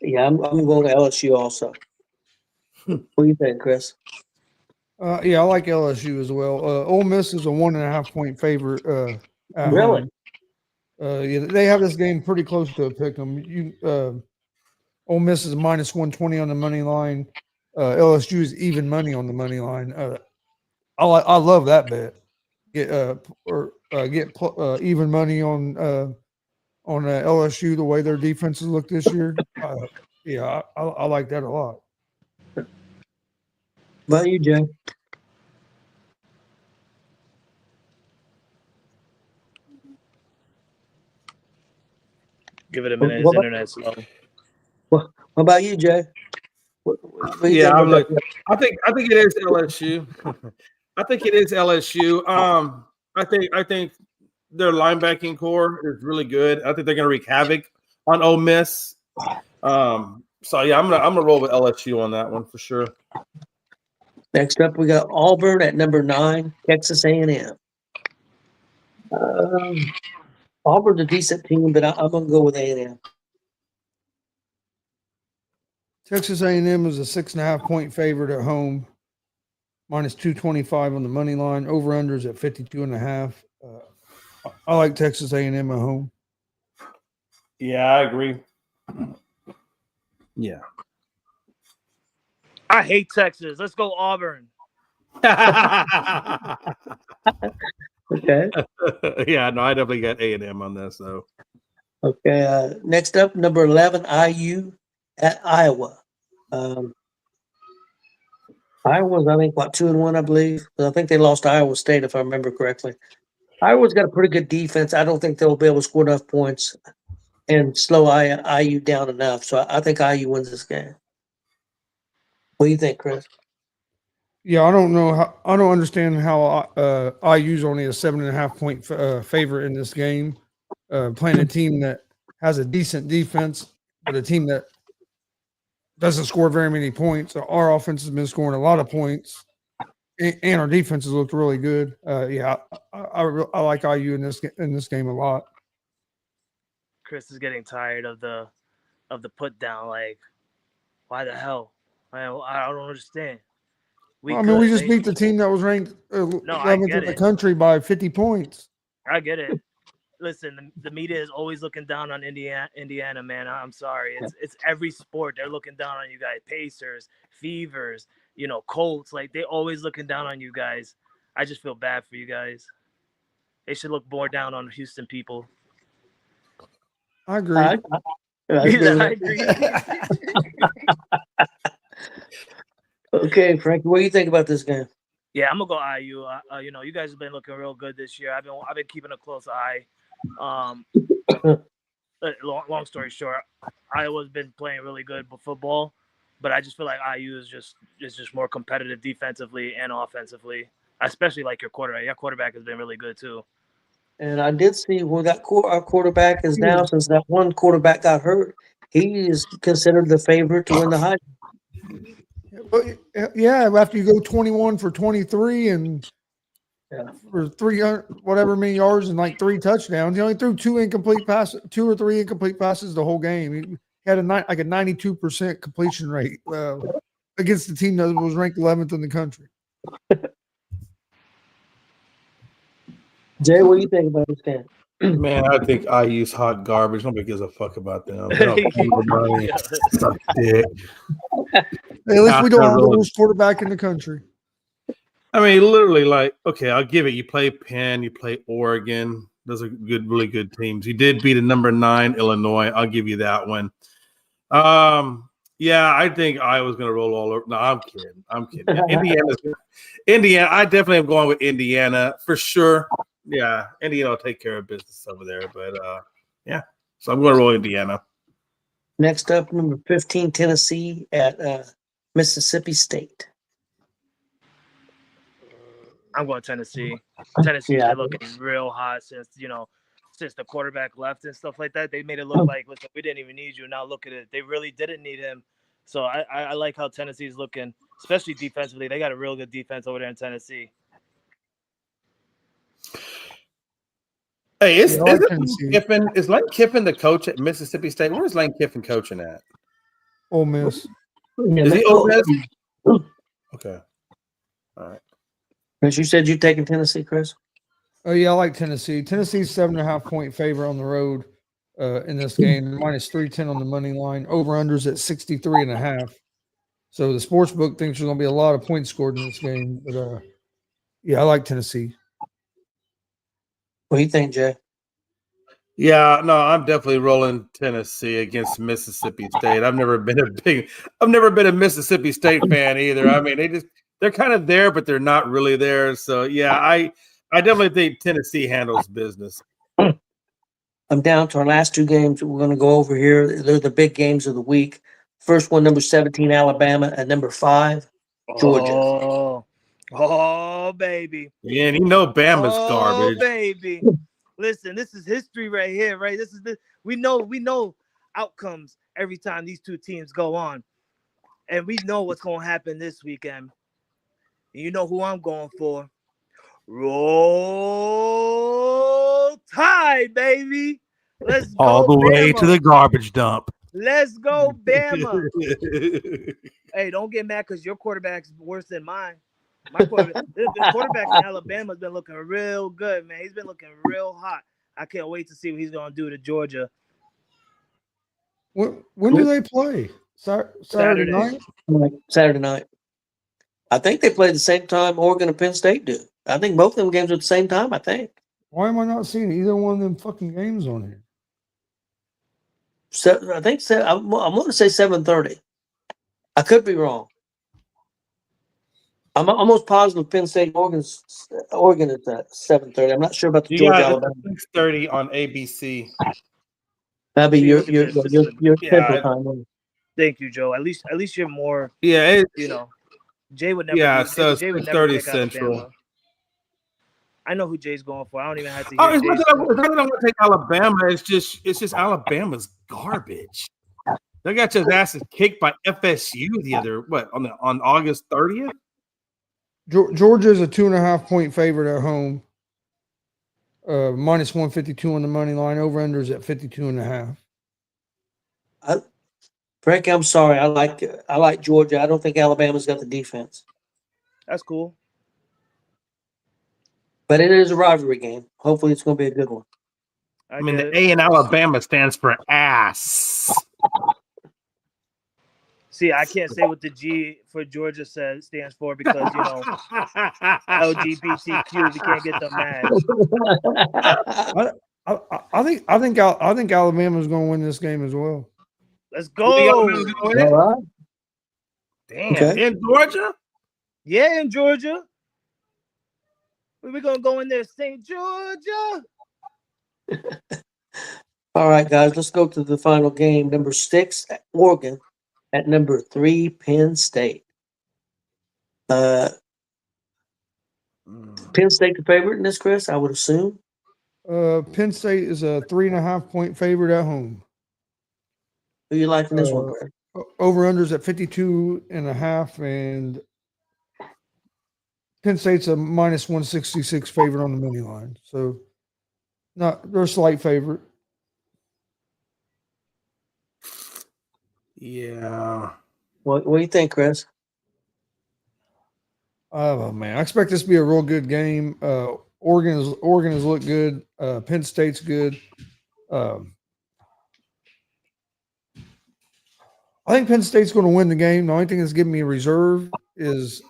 Yeah, I'm going to LSU also. What do you think, Chris? Yeah, I like LSU as well. Ole Miss is a 1.5 point favorite. At Really? home. Yeah, they have this game pretty close to a pick 'em. Ole Miss is minus 120 on the money line. LSU is even money on the money line. I love that bet. Get even money on LSU the way their defenses look this year. Yeah, I like that a lot. What about you, Jay? Give it a minute. His What about- internet's slow. What about you, Jay? What do you Yeah, think I'm about like, I think it is LSU. I think it is LSU. I think their linebacking core is really good. I think they're gonna wreak havoc on Ole Miss. So yeah, I'm gonna roll with LSU on that one for sure. Next up, we got Auburn at number 9, Texas A&M. Auburn's a decent team, but I'm going to go with A&M. Texas A&M is a 6.5 point favorite at home, minus 225 on the money line. Over unders at 52.5. I like Texas A&M at home. Yeah, I agree. Yeah. I hate Texas. Let's go Auburn. Okay. Yeah, no, I definitely got A&M on this though. Okay. Next up, number 11, IU at Iowa. Iowa's, I think, 2-1, I believe. I think they lost to Iowa State, if I remember correctly. Iowa's got a pretty good defense. I don't think they'll be able to score enough points and slow IU down enough. So I think IU wins this game. What do you think, Chris? Yeah, I don't understand how IU's only a 7.5 point favorite in this game. Playing a team that has a decent defense, but a team that doesn't score very many points. Our offense has been scoring a lot of points, and our defense has looked really good. Yeah, I like IU in this game a lot. Chris is getting tired of the put down. Like, why the hell? I don't understand. We just beat the team that was ranked 11th in the country by 50 points. I get it. Listen, the media is always looking down on Indiana, man. I'm sorry. It's every sport. They're looking down on you guys. Pacers, Fevers, Colts. Like, they're always looking down on you guys. I just feel bad for you guys. They should look more down on Houston people. I agree. I agree. Okay, Frankie, what do you think about this game? Yeah, I'm gonna go IU. You guys have been looking real good this year. I've been keeping a close eye. Long story short, Iowa's been playing really good football. but I just feel like IU is just more competitive defensively and offensively, especially like your quarterback. Your quarterback has been really good too. And I did see where our quarterback is now, since that one quarterback got hurt. He is considered the favorite to win the Heisman. But yeah, after you go 21 for 23 and for 300 whatever many yards and like 3 touchdowns, he only threw 2 or 3 incomplete passes the whole game. He had a 92% completion rate against the team that was ranked 11th in the country. Jay, what do you think about this game? Man, I think IU's hot garbage. Nobody gives a fuck about them. They don't come with money. Suck dick. Hey, at least we don't have the worst quarterback in the country. I mean, literally, like, okay, I'll give it. You play Penn, you play Oregon. Those are really good teams. You did beat a number 9 Illinois. I'll give you that one. Yeah, I think Iowa's going to roll all over. No, I'm kidding. Indiana. I definitely am going with Indiana for sure. Yeah, Indiana will take care of business over there. But yeah, so I'm going to roll Indiana. Next up, number 15, Tennessee at Mississippi State. I'm going Tennessee. Tennessee's been looking real hot since the quarterback left and stuff like that. They made it look like, listen, we didn't even need you. Now look at it. They really didn't need him. So I like how Tennessee's looking, especially defensively. They got a real good defense over there in Tennessee. Hey, is Lane Kiffin the coach at Mississippi State? Where's Lane Kiffin coaching at? Ole Miss. Is he Ole Miss? Okay. All right. Chris, you said you're taking Tennessee, Chris? Oh, yeah, I like Tennessee. Tennessee's 7.5-point favorite on the road in this game. Minus 310 on the money line. Over-unders at 63.5. So the sports book thinks there's going to be a lot of points scored in this game. But, yeah, I like Tennessee. What do you think, Jay? Yeah, no, I'm definitely rolling Tennessee against Mississippi State. I've never been a Mississippi State fan either. I mean, they're kind of there, but they're not really there. So yeah, I definitely think Tennessee handles business. I'm down to our last 2 games we're going to go over here. They're the big games of the week. First one, number 17, Alabama, and number 5, Georgia. Oh, baby. Yeah, and Bama's garbage. Oh, baby. Listen, this is history right here, right? We know outcomes every time these 2 teams go on. And we know what's going to happen this weekend. You know who I'm going for. Roll Tide, baby. Let's go, all the way Bama. to the garbage dump. Let's go, Bama. Hey, don't get mad because your quarterback's worse than mine. My quarterback, the quarterback in Alabama has been looking real good, man. He's been looking real hot. I can't wait to see what he's going to do to Georgia. When do they play? Saturday night? Saturday night. I think they play the same time Oregon and Penn State do. I think both of them games are at the same time, I think. Why am I not seeing either one of them fucking games on here? So I think I'm going to say 7:30. I could be wrong. I'm almost positive Penn State Oregon is at 7:30. I'm not sure about the Georgia Alabama. 6:30 on ABC. That'd be your Central time. Thank you, Joe. At least you're more. Yeah, Jay would never. Yeah, so Jay would 30 never Central. Alabama. I know who Jay's going for. I don't even have to. It's not that I want to take Alabama. It's just Alabama's garbage. They got your asses kicked by FSU on August 30th. Georgia is a 2.5-point favorite at home. Minus 152 on the money line. Over unders at 52.5. Frank, I'm sorry. I like Georgia. I don't think Alabama's got the defense. That's cool. But it is a rivalry game. Hopefully, it's going to be a good one. I mean, the A in Alabama stands for ass. See, I can't say what the G for Georgia stands for because LGBTQ. We can't get them mad. I think Alabama's going to win this game as well. Let's go. All right. Damn. Okay. In Georgia? Yeah, in Georgia. We're going to go in there, St. Georgia. All right, guys, let's go to the final game. Number 6, Oregon At number 3, Penn State. Penn State the favorite in this, Chris, I would assume. Penn State is a 3.5-point favorite at home. Who you like in this one, Uh, Greg? Over unders at 52.5, and Penn State's a minus 166 favorite on the money line. So they're a slight favorite. Yeah. What do you think, Chris? Oh man, I expect this to be a real good game. Oregon has looked good. Penn State's good. I think Penn State's going to win the game. The only thing that's giving me a reserve is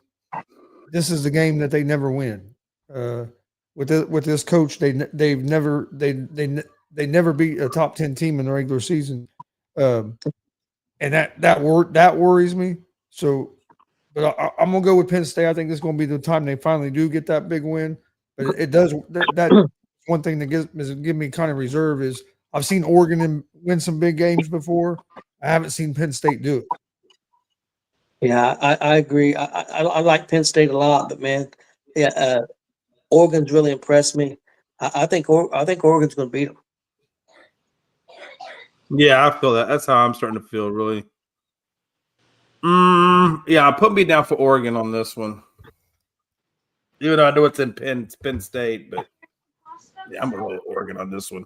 this is the game that they never win. With this coach, they never beat a top 10 team in the regular season, and that worries me. So, but I'm gonna go with Penn State. I think this is going to be the time they finally do get that big win. But it does that one thing that give me kind of reserve is I've seen Oregon win some big games before. I haven't seen Penn State do it. Yeah, I agree. I like Penn State a lot, but man, yeah, Oregon's really impressed me. I think Oregon's going to beat them. Yeah, I feel that. That's how I'm starting to feel, really. Yeah, put me down for Oregon on this one. Even though I know it's in Penn State, but yeah, I'm going to go with Oregon on this one.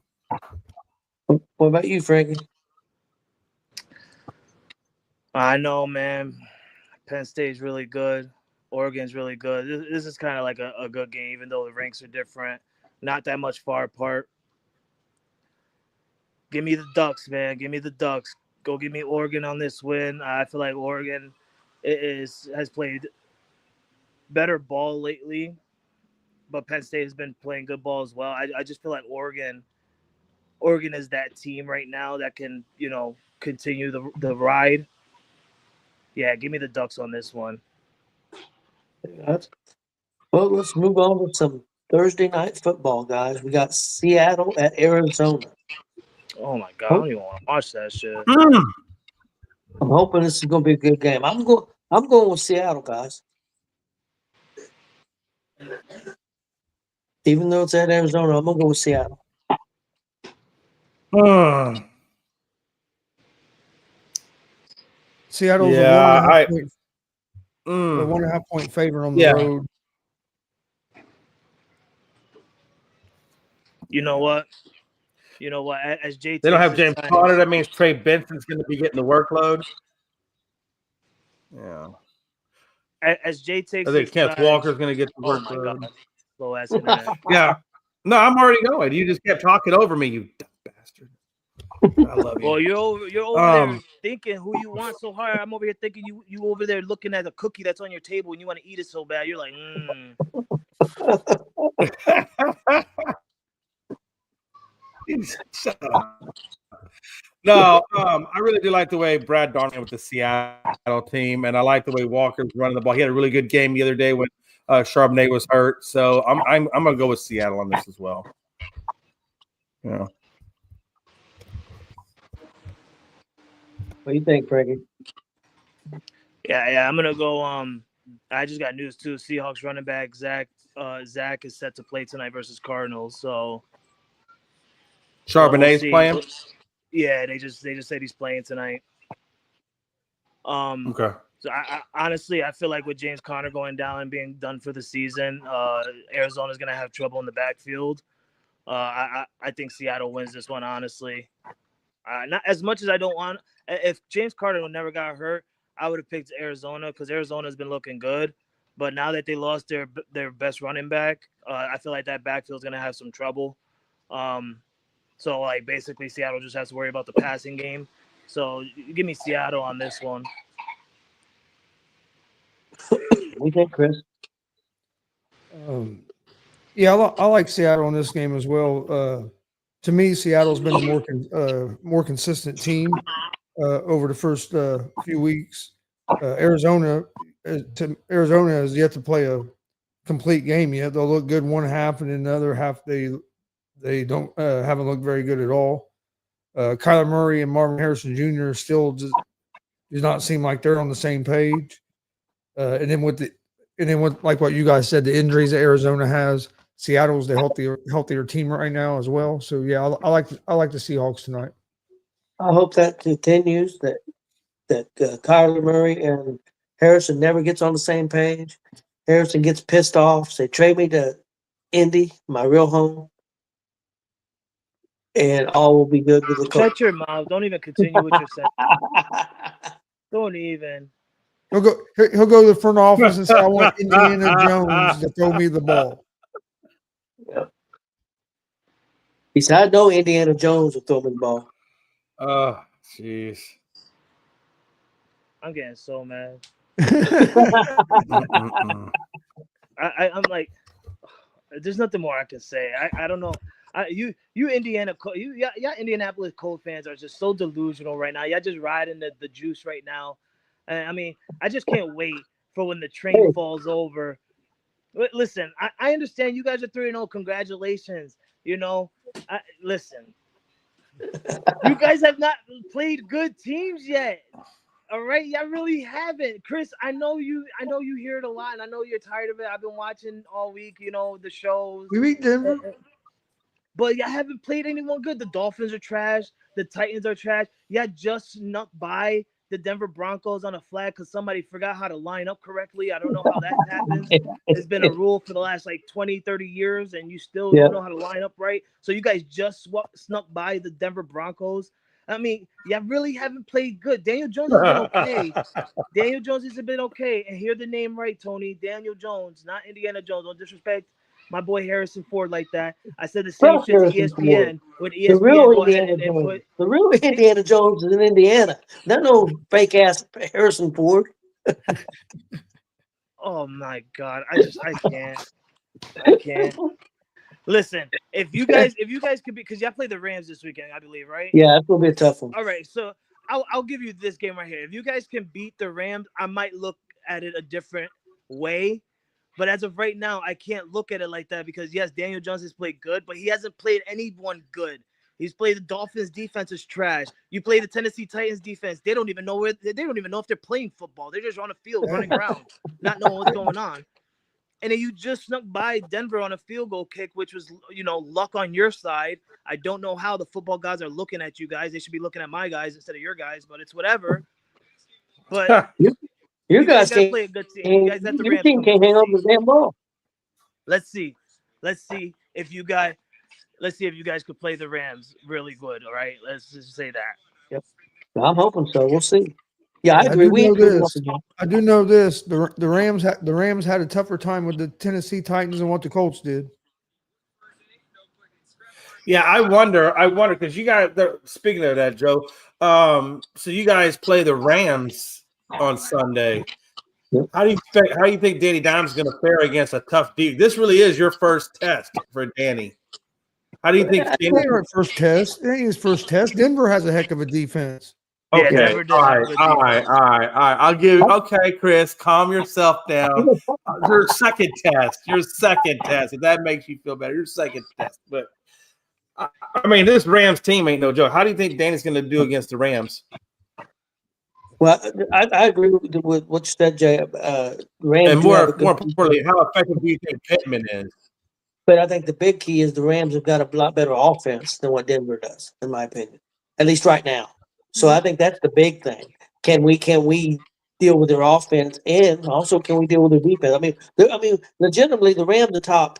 What about you, Frankie? I know, man. Penn State's really good. Oregon's really good. This is kind of like a good game, even though the ranks are different. Not that much far apart. Give me the Ducks, man. Give me the Ducks. Go give me Oregon on this win. I feel like Oregon has played better ball lately, but Penn State has been playing good ball as well. I just feel like Oregon is that team right now that can, continue the ride. Yeah, give me the Ducks on this one. Well, let's move on to some Thursday night football, guys. We got Seattle at Arizona. Oh my God, I don't even want to watch that shit. I'm hoping this is going to be a good game. I'm going with Seattle, guys. Even though it's at Arizona, I'm going to go with Seattle. Seattle's Yeah, a 1.5-point favorite on the road. You know what? As JT, they don't have James Conner. That means Trey Benson's going to be getting the workload. Yeah. As Jay takes, I think Kenneth Walker's going to get the workload. Oh my God. Slow ass internet. Yeah. No, I'm already going. You just kept talking over me, you dumb bastard. I love you. Well, you're over there thinking who you want so hard. I'm over here thinking you over there looking at a cookie that's on your table and you want to eat it so bad. You're like, Shut up. No, I really do like the way Brad Darnley with the Seattle team, and I like the way Walker's running the ball. He had a really good game the other day when Charbonnet was hurt. So I'm gonna go with Seattle on this as well. Yeah. What do you think, Frankie? Yeah, I'm gonna go. I just got news too. Seahawks running back Zach is set to play tonight versus Cardinals. So Charbonnet's playing. Yeah, they just said he's playing tonight. Okay. So I honestly feel like with James Conner going down and being done for the season, Arizona's gonna have trouble in the backfield. I think Seattle wins this one. Honestly, not as much as I don't want. If James Conner never got hurt, I would have picked Arizona because Arizona's been looking good. But now that they lost their best running back, I feel like that backfield's gonna have some trouble. So like basically Seattle just has to worry about the passing game. So give me Seattle on this one. What do you think, Chris? Yeah, I like Seattle in this game as well. To me, Seattle's been a more consistent team over the first few weeks. Arizona has yet to play a complete game yet. They'll look good one half, and in the other half they don't haven't looked very good at all. Kyler Murray and Marvin Harrison Jr. are still just does not seem like they're on the same page. And then with like what you guys said, the injuries that Arizona has, Seattle's the healthier team right now as well. So yeah, I like the Seahawks tonight. I hope that continues. That Kyler Murray and Harrison never gets on the same page. Harrison gets pissed off, say, trade me to Indy, my real home, and all will be good with the coach. Shut your mouth. Don't even continue what you're saying. Don't even. He'll go to the front office and say, I want Indiana Jones to throw me the ball. Yep. He said, I know Indiana Jones will throw me the ball. Oh, jeez. I'm getting so mad. Mm-mm. I'm like, there's nothing more I can say. I don't know. You Indianapolis Colts fans are just so delusional right now. Y'all just riding the juice right now. I mean, I just can't wait for when the train falls over. Listen, I understand you guys are 3-0. Congratulations. You know, listen, you guys have not played good teams yet. All right, y'all really haven't. Chris, I know you hear it a lot, and I know you're tired of it. I've been watching all week, you know, the shows. We beat Denver. But y'all haven't played anyone good. The Dolphins are trash. The Titans are trash. Y'all just snuck by the Denver Broncos on a flag because somebody forgot how to line up correctly. I don't know how that happens. It's been a rule for the last 20, 30 years, and you still don't know how to line up right. So you guys just snuck by the Denver Broncos. I mean, y'all really haven't played good. Daniel Jones has been okay. Daniel Jones has been okay. And hear the name right, Tony. Daniel Jones, not Indiana Jones. Don't disrespect my boy Harrison Ford like that. I said the same shit to ESPN. When ESPN The real go ahead Indiana and Jones. put The real Indiana Jones is in Indiana. Not no fake ass Harrison Ford. oh my God. I can't. Listen, if you guys could be, because y'all play the Rams this weekend, I believe, right? Yeah, it's gonna be a tough one. All right, so I'll give you this game right here. If you guys can beat the Rams, I might look at it a different way. But as of right now, I can't look at it like that because yes, Daniel Jones has played good, but he hasn't played anyone good. He's played the Dolphins defense is trash. You play the Tennessee Titans defense, they don't even know if they're playing football. They're just on the field running around, not knowing what's going on. And then you just snuck by Denver on a field goal kick, which was, luck on your side. I don't know how the football guys are looking at you guys. They should be looking at my guys instead of your guys, but it's whatever. But you guys gotta can't play a good team. You guys got the your Rams team can't hang on to the damn ball. Let's see if you guys could play the Rams really good. All right, let's just say that. Yep. I'm hoping so. We'll see. Yeah, I agree. I do know this. The Rams had a tougher time with the Tennessee Titans than what the Colts did. Yeah, I wonder because you guys. Speaking of that, Joe. So you guys play the Rams on Sunday. Yep. How do you think Danny Dimes is going to fare against a tough defense? This really is your first test for Danny. How do you think? It ain't our first test. It ain't his first test. Denver has a heck of a defense. Okay. Yeah, Denver does All right. I'll give you. Okay, Chris, calm yourself down. Your second test. If that makes you feel better, your second test. But I mean, this Rams team ain't no joke. How do you think Danny's going to do against the Rams? Well, I agree with what you said, Jay. Rams and more importantly, how effective do you think Pittman is? But I think the big key is the Rams have got a lot better offense than what Denver does, in my opinion, at least right now. So I think that's the big thing. Can we deal with their offense, and also can we deal with their defense? I mean, legitimately, the Rams are top.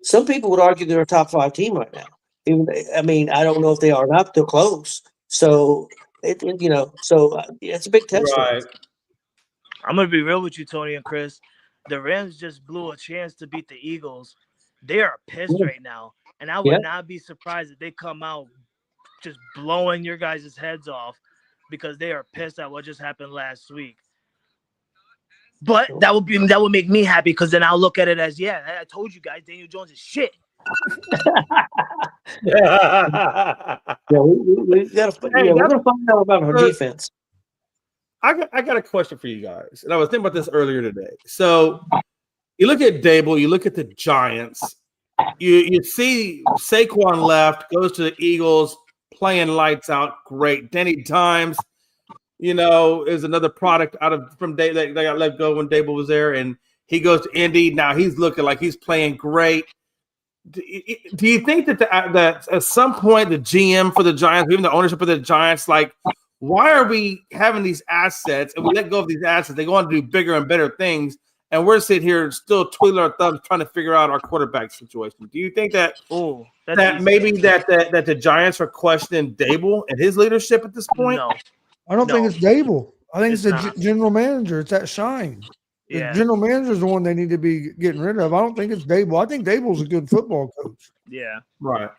Some people would argue they're a top 5 team right now. I don't know if they are or not. They're close. So it's a big test. Right. I'm gonna be real with you, Tony and Chris. The Rams just blew a chance to beat the Eagles. They are pissed right now, and I would not be surprised if they come out just blowing your guys' heads off because they are pissed at what just happened last week. But that would make me happy because then I'll look at it as, I told you guys Daniel Jones is shit. We gotta we're gonna find out about our defense. I got a question for you guys, and I was thinking about this earlier today. So you look at Dable, you look at the Giants, you see Saquon left, goes to the Eagles, playing lights out, great. Danny Dimes is another product from Dave that got let go when Dable was there, and he goes to Indy. Now he's looking like he's playing great. Do you think that that at some point the GM for the Giants, even the ownership of the Giants, like, why are we having these assets and we let go of these assets? They go on to do bigger and better things, and we're sitting here still twiddling our thumbs trying to figure out our quarterback situation. Do you think that maybe that the Giants are questioning Dable and his leadership at this point? No, I don't think it's Dable. I think it's the not. general manager. It's that Shine. The Yeah, general manager is the one they need to be getting rid of. I don't think it's Dable. I think Dable's a good football coach. yeah. Right.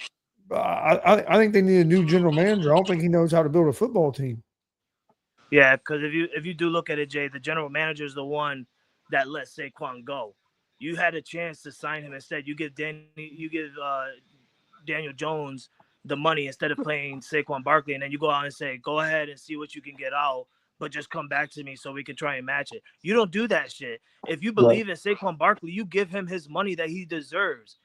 I think they need a new general manager. I don't think he knows how to build a football team. Yeah, because if you do look at it, Jay, the general manager is the one that let Saquon go. You had a chance to sign him. Instead, you give Daniel Jones the money instead of playing Saquon Barkley, and then you go out and say, go ahead and see what you can get out, but just come back to me so we can try and match it. You don't do that shit. If you believe in Saquon Barkley, you give him his money that he deserves,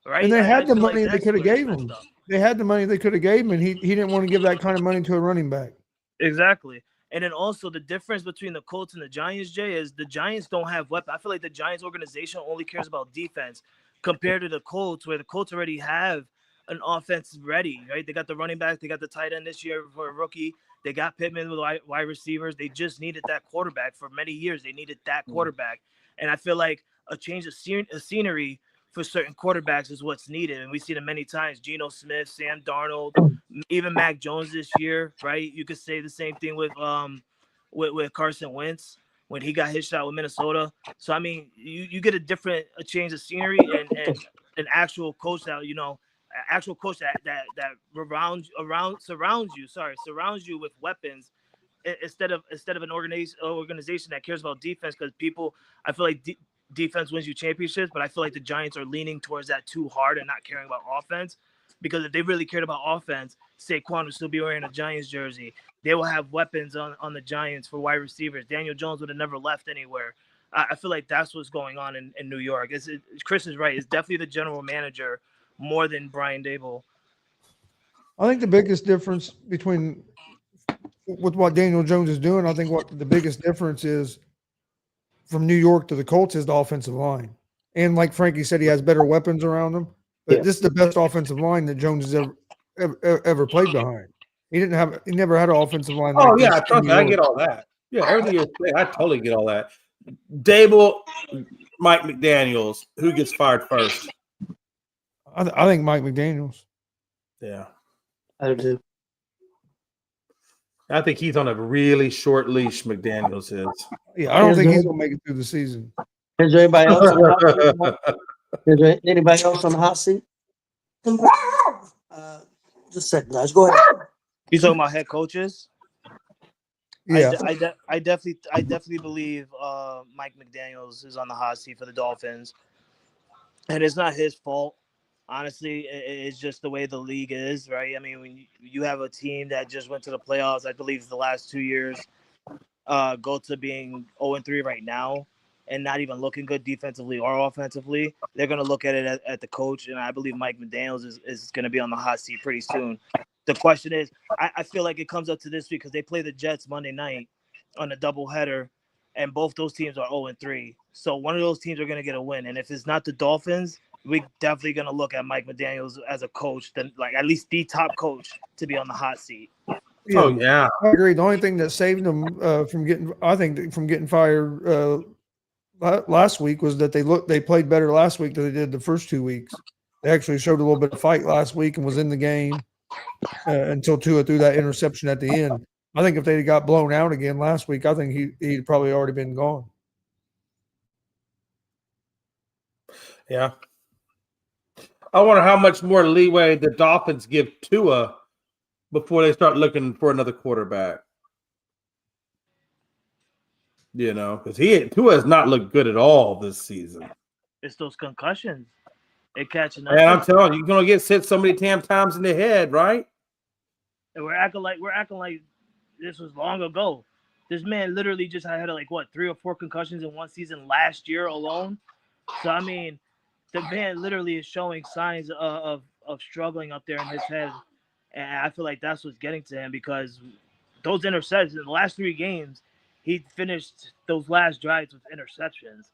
right? And they had the feel money they that's could have where gave it's him. messed up. They had the money they could have gave him, and he didn't want to give that kind of money to a running back. Exactly. And then also the difference between the Colts and the Giants, Jay, is the Giants don't have weapons. I feel like the Giants organization only cares about defense compared to the Colts, where the Colts already have an offense ready, right? They got the running back, they got the tight end this year for a rookie. They got Pittman with wide receivers. They just needed that quarterback for many years. They needed that quarterback. And I feel like a change of scenery for certain quarterbacks is what's needed. And we've seen it many times. Geno Smith, Sam Darnold, even Mac Jones this year, right? You could say the same thing with Carson Wentz when he got his shot with Minnesota. So, I mean, you get a change of scenery and an actual coach that, that surrounds you with weapons instead of an organization that cares about defense, because I feel like defense wins you championships, but I feel like the Giants are leaning towards that too hard and not caring about offense, because if they really cared about offense, Saquon would still be wearing a Giants jersey. They will have weapons on the Giants for wide receivers. Daniel Jones would have never left anywhere. I feel like that's what's going on in New York. Chris is right. It's definitely the general manager more than Brian Dable. I think the biggest difference with what Daniel Jones is doing, I think what the biggest difference is from New York to the Colts is the offensive line. And like Frankie said, he has better weapons around him. But this is the best offensive line that Jones has ever played behind. He never had an offensive line. Oh, like yeah, trust me, I get all that. Yeah, everything you're saying, I totally get all that. Dable, Mike McDaniels, who gets fired first? I think Mike McDaniels. Yeah. I do. I think he's on a really short leash, McDaniels is. Yeah, I don't think he's going to make it through the season. Is there anybody else on the hot seat? Is there anybody else on the hot seat? Just a second, guys. Go ahead. You talking about head coaches? Yeah. I definitely believe Mike McDaniels is on the hot seat for the Dolphins, and it's not his fault. Honestly, it's just the way the league is, right? I mean, when you have a team that just went to the playoffs, I believe the last 2 years, go to being 0-3 right now, and not even looking good defensively or offensively, they're going to look at it at the coach, and I believe Mike McDaniels is going to be on the hot seat pretty soon. The question is, I feel like it comes up to this week because they play the Jets Monday night on a doubleheader, and both those teams are 0-3. So one of those teams are going to get a win, and if it's not the Dolphins, we're definitely going to look at Mike McDaniels as a coach, then like at least the top coach to be on the hot seat. Yeah, Oh, yeah. I agree. The only thing that saved them from getting fired last week was that they played better last week than they did the first 2 weeks. They actually showed a little bit of fight last week and was in the game until Tua threw that interception at the end. I think if they got blown out again last week, I think he'd probably already been gone. Yeah. I wonder how much more leeway the Dolphins give Tua before they start looking for another quarterback. You know, because Tua has not looked good at all this season. It's those concussions. It catching up. And I'm telling you, you're gonna get hit so many damn times in the head, right? And we're acting like this was long ago. This man literally just had like 3 or 4 concussions in one season last year alone. So I mean, the man literally is showing signs of struggling up there in his head, and I feel like that's what's getting to him because those interceptions in the last 3 games, he finished those last drives with interceptions.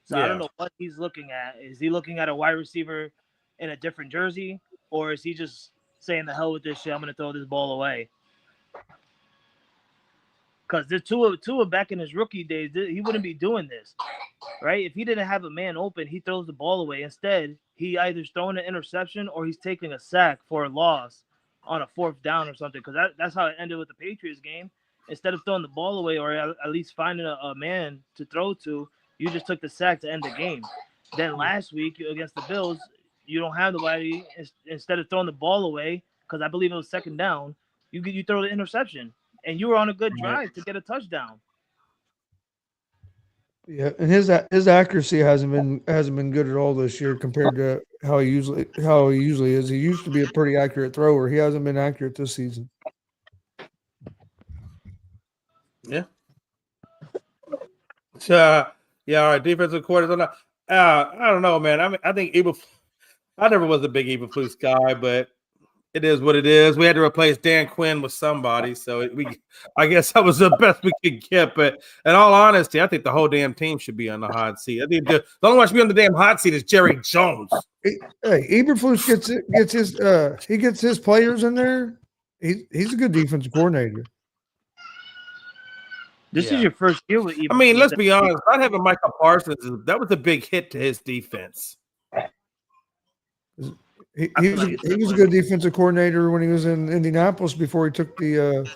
So I don't know what he's looking at. Is he looking at a wide receiver in a different jersey, or is he just saying the hell with this shit? I'm gonna throw this ball away. Because the Tua back in his rookie days, he wouldn't be doing this, right? If he didn't have a man open, he throws the ball away. Instead, he either's throwing an interception or he's taking a sack for a loss on a 4th down or something. Because that's how it ended with the Patriots game. Instead of throwing the ball away or at least finding a man to throw to, you just took the sack to end the game. Then last week against the Bills, you don't have nobody. Instead of throwing the ball away, because I believe it was 2nd down, you throw the interception. And you were on a good drive to get a touchdown. Yeah, and his accuracy hasn't been good at all this year compared to how he usually is. He used to be a pretty accurate thrower. He hasn't been accurate this season. Yeah. So, yeah, all right, defensive coordinator. I don't know, man. I think I never was a big Eberflus guy, but it is what it is. We had to replace Dan Quinn with somebody, so I guess that was the best we could get. But in all honesty, I think the whole damn team should be on the hot seat. I think the only one should be on the damn hot seat is Jerry Jones. Hey, Eberflus gets his players in there. He's a good defensive coordinator. This is your first year with Eberflus. I mean, let's be honest. Not having Michael Parsons, that was a big hit to his defense. He was a good defensive coordinator when he was in Indianapolis before he took the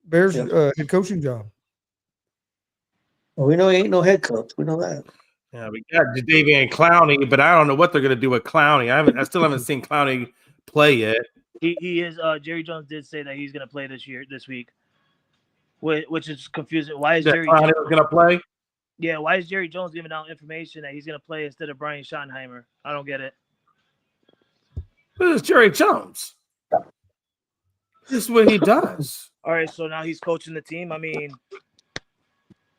Bears head coaching job. Well, we know he ain't no head coach. We know that. Yeah, we got Jadeveon Clowney, but I don't know what they're going to do with Clowney. I still haven't seen Clowney play yet. He is. Jerry Jones did say that he's going to play this week, which is confusing. Why is Jerry Jones going to play? Yeah, why is Jerry Jones giving out information that he's going to play instead of Brian Schottenheimer? I don't get it. This is Jerry Jones. This is what he does. All right, so now he's coaching the team. I mean,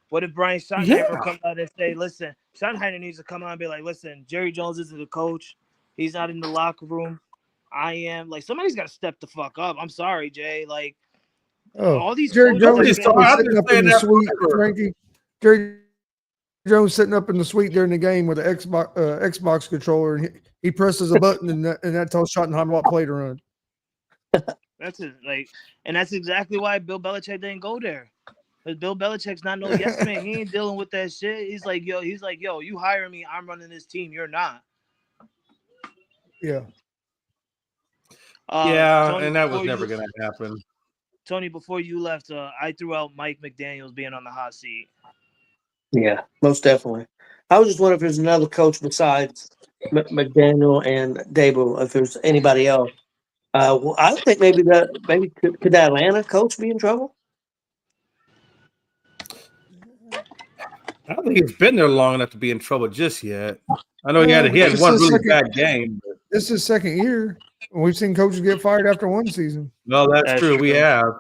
what if Brian Schottenheimer comes out and say, listen, Schottenheimer needs to come out and be like, listen, Jerry Jones isn't the coach. He's not in the locker room. I am. Like, somebody's got to step the fuck up. I'm sorry, Jay. Like, all these Jerry Jones is coaches sitting up in the suite, Frankie. Jerry Jones sitting up in the suite during the game with an Xbox controller, and he presses a button, and that tells Schottenheimer what play to run. That's it. Like, and that's exactly why Bill Belichick didn't go there. Because Bill Belichick's not no yes man. He ain't dealing with that shit. He's like, yo, you hire me, I'm running this team. You're not. Yeah. Tony, and that was never going to happen. Tony, before you left, I threw out Mike McDaniels being on the hot seat. Yeah, most definitely. I was just wondering if there's another coach besides McDaniel and Dable, if there's anybody else. Well, I think maybe could the Atlanta coach be in trouble? I don't think he's been there long enough to be in trouble just yet. I know he had one really bad game. But... This is his 2nd year. We've seen coaches get fired after 1 season. No, that's true. We have.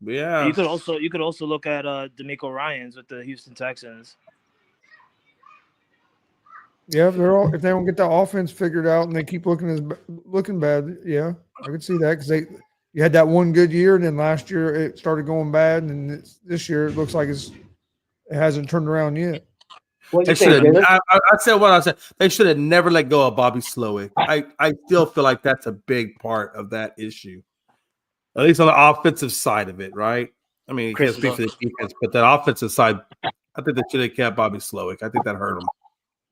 Yeah. You could also look at DeMeco Ryans with the Houston Texans. Yeah, if they don't get the offense figured out and they keep looking bad, yeah, I could see that because you had that one good year and then last year it started going bad and this year it looks like it hasn't turned around yet. I said what I said. They should have never let go of Bobby Slowick. I still feel like that's a big part of that issue, at least on the offensive side of it, right? I mean, you can't speak for the defense, but that offensive side, I think they should have kept Bobby Slowick. I think that hurt him.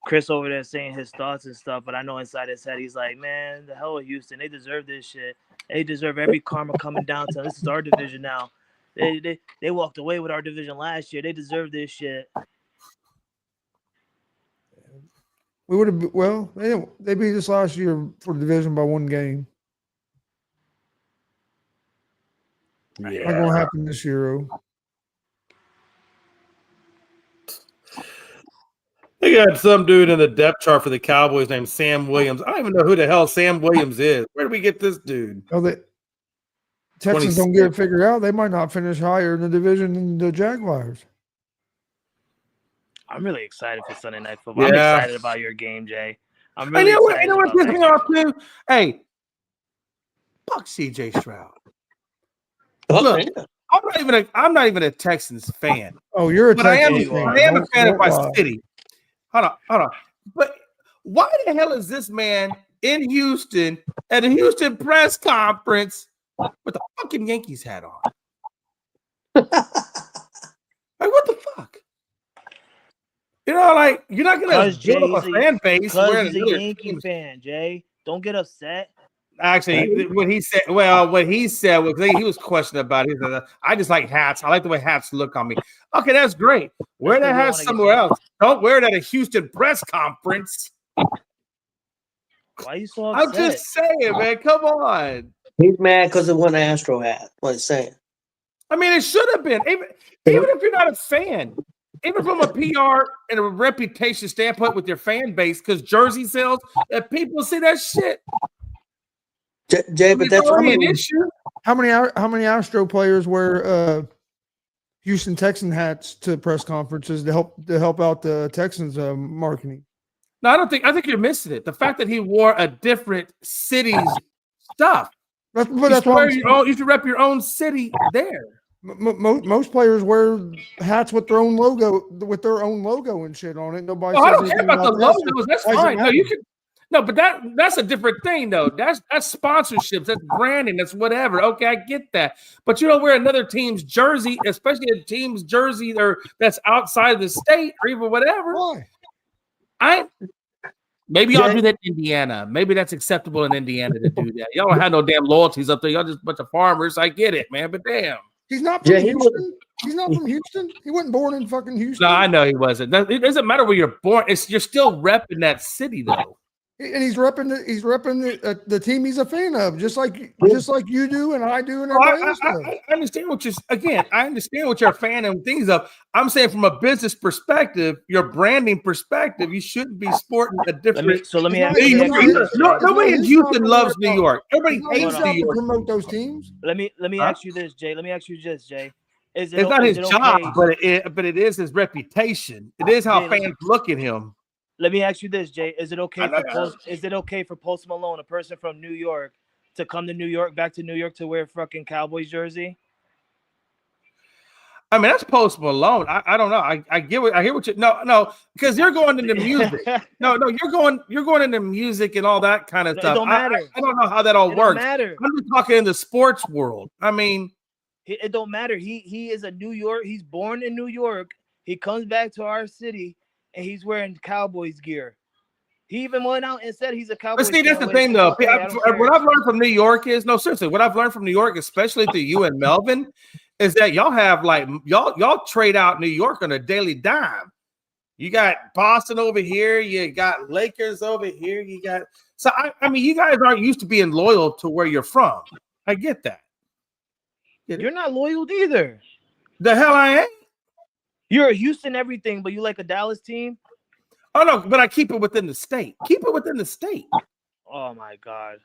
Chris over there saying his thoughts and stuff, but I know inside his head he's like, man, the hell with Houston. They deserve this shit. They deserve every karma coming down to them. This is our division now. They walked away with our division last year. They deserve this shit. We would have they beat us last year for the division by 1 game. Yeah. Not gonna happen this year, though. They got some dude in the depth chart for the Cowboys named Sam Williams. I don't even know who the hell Sam Williams is. Where did we get this dude? Oh, the Texans don't get it figured out. They might not finish higher in the division than the Jaguars. I'm really excited for Sunday Night Football. I'm excited about your game, Jay. I'm really excited. You know what pissed me off too? Hey, fuck CJ Stroud. Look, I'm not even a Texans fan. Oh, you're a But I am Texans fan. I am a fan of my lie. city. Hold on. But why the hell is this man in Houston at a Houston press conference with a fucking Yankees hat on? Like, what the fuck? You know, like, you're not gonna Because Jay, build up a fan base because where he's a another Yankee team's- fan, Jay. Don't get upset. Actually, what he said was he was questioning about it. He said, I just like hats. I like the way hats look on me. Okay, that's great. Wear That's that 'cause you hat wanna get somewhere Yankees. else. Don't wear it at a Houston press conference. Why are you so I'm upset? just saying, man. Come on. He's mad because of one Astro hat. What it's saying. I mean, it should have been. Even if you're not a fan, even from a PR and a reputation standpoint with your fan base, because jersey sales, if people see that shit, Jay, I but mean, that's it's already an what issue. How many Astro players wear Houston Texan hats to press conferences to help out the Texans marketing? No, I think you're missing it. The fact that he wore a different city's stuff. But You that's should, why you should rep your own city there. most players wear hats with their own logo and shit on it. Nobody. Oh, I says don't care anything about the that, so logos. That's why does it fine. No, matter? you can. No, but that's a different thing, though. That's sponsorships. That's branding. That's whatever. Okay, I get that. But you don't wear another team's jersey, especially a team's jersey that's outside of the state or even whatever. Why? Maybe y'all do that in Indiana. Maybe that's acceptable in Indiana to do that. Y'all don't have no damn loyalties up there. Y'all just a bunch of farmers. I get it, man. But damn. He's not from Jay, Houston. He's not from Houston. He wasn't born in fucking Houston. No, I know he wasn't. It doesn't matter where you're born. You're still repping that city, though. And he's repping the team he's a fan of, just like you do and I do and everybody else does. I understand I understand what you're a fan and things of. I'm saying from a business perspective, your branding perspective, you shouldn't be sporting a different. Let me ask It's you not- this. Nobody in Houston loves New York. Everybody It's not his hates job New to York. promote those teams. Let me Huh? ask you this, Jay. Let me ask you this, Jay. Is it, It's not is his it job, okay? but it is his reputation. It is how Jay, fans look at him. Let me ask you this, Jay. Is it okay I know. for Post Malone, a person from New York, to come to New York, back to New York, to wear fucking Cowboys jersey? I mean, that's Post Malone. I don't know. I hear what you no, because you're going into music. No, you're going into music and all that kind of It stuff. don't matter. I don't know how that all It don't works. matter. I'm just talking in the sports world. I mean, It don't matter. He is a New York. He's born in New York. He comes back to our city and he's wearing Cowboys gear. He even went out and said he's a Cowboys. but see, that's fan. the Like, thing, though. okay, I don't care. What I've learned from New York is seriously. What I've learned from New York, especially through you and Melvin, is that y'all have y'all trade out New York on a daily dime. You got Boston over here, you got Lakers over here, you got I mean, you guys aren't used to being loyal to where you're from. I get that. You're not loyal either. The hell I am. You're a Houston everything, but you like a Dallas team. Oh no, but I keep it within the state. Keep it within the state. Oh my God.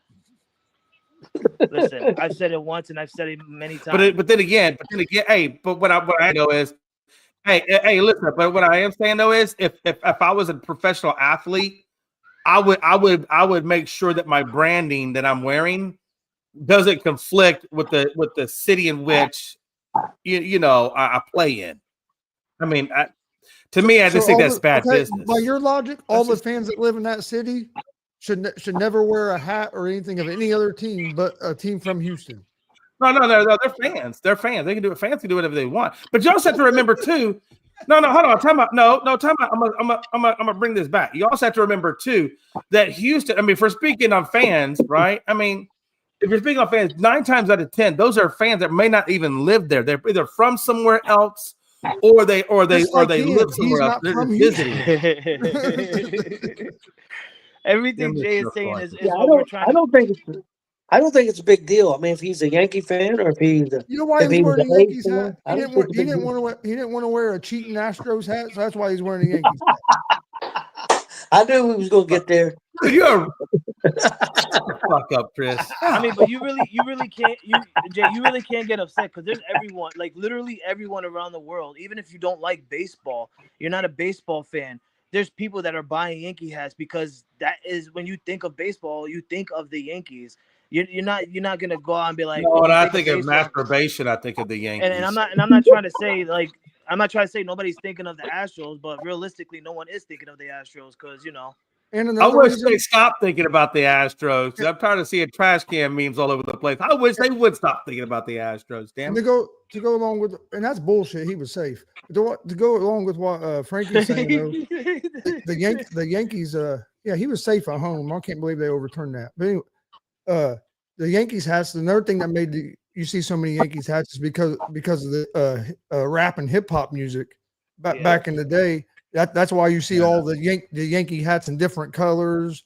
Listen, I've said it once and I've said it many times. But then again, hey, but what I know is, hey, listen. But what I am saying though is, if I was a professional athlete, I would make sure that my branding that I'm wearing doesn't conflict with the city in which I play in. I mean, to me, I just think that's bad business. By your logic, all the fans that live in that city should never wear a hat or anything of any other team but a team from Houston. No, they're fans. They're fans. They can do it. Fans can do whatever they want. But you also have to remember too. No, hold on. Time out. No, time out. I'm gonna bring this back. You also have to remember too that Houston. I mean, for speaking on fans, right? I mean, if you're speaking on fans, 9 times out of 10, those are fans that may not even live there. They're either from somewhere else, or they live somewhere else. They're just visiting. Everything Jay is saying is Yeah, what we're trying. I don't think it's a big deal. I mean, if he's a Yankee fan or if he's a, You know why if he's he was wearing a a Yankees A's fan, hat? I He don't didn't, think it's a big deal. want to wear a cheating Astros hat, so that's why he's wearing a Yankees hat. I knew we was gonna get there. You're fuck up, Chris. I mean, but you really can't. Jay, you really can't get upset because there's everyone, like literally everyone around the world. Even if you don't like baseball, you're not a baseball fan. There's people that are buying Yankee hats because that is when you think of baseball, you think of the Yankees. You're not gonna go out and be like, No, "Oh, when I take a think of baseball." masturbation, I think of the Yankees. And I'm not trying to say like I'm not trying to say nobody's thinking of the Astros, but realistically, no one is thinking of the Astros because And I another wish reason, they stopped thinking about the Astros. I'm tired of seeing trash can memes all over the place. I wish they would stop thinking about the Astros. Damn and it. to go along with, and that's bullshit. He was safe. To go along with what Frankie's saying, though, the Yankees, yeah, he was safe at home. I can't believe they overturned that. But anyway, the Yankees hats. Another thing that made you see so many Yankees hats is because of the rap and hip hop music back in the day. That's why you see all the Yankee hats in different colors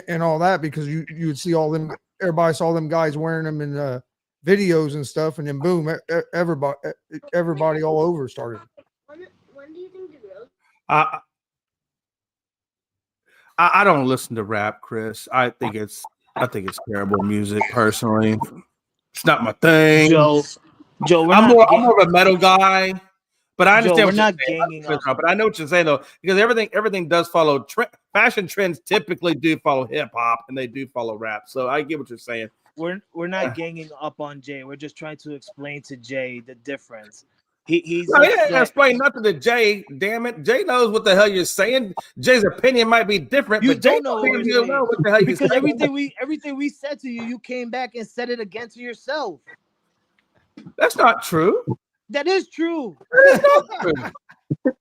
and all that, because you would see all them. Everybody saw them guys wearing them in videos and stuff, and then boom, everybody all over started. When do you think the girls? I don't listen to rap, Chris. I think it's terrible music. Personally, it's not my thing. Joe, I'm more of a metal guy, but I understand. Joe, we're what not you're saying. ganging up. But I know what you're saying though, because everything does follow fashion trends. Typically, do follow hip hop, and they do follow rap. So I get what you're saying. We're not ganging up on Jay. We're just trying to explain to Jay the difference. He's No, you ain't explain nothing to Jay. Damn it, Jay knows what the hell you're saying. Jay's opinion might be different, You but Jay don't know what knows we're what the hell you're because saying. everything we said to you, you came back and said it again to yourself. That's not true. That is true. That is not true.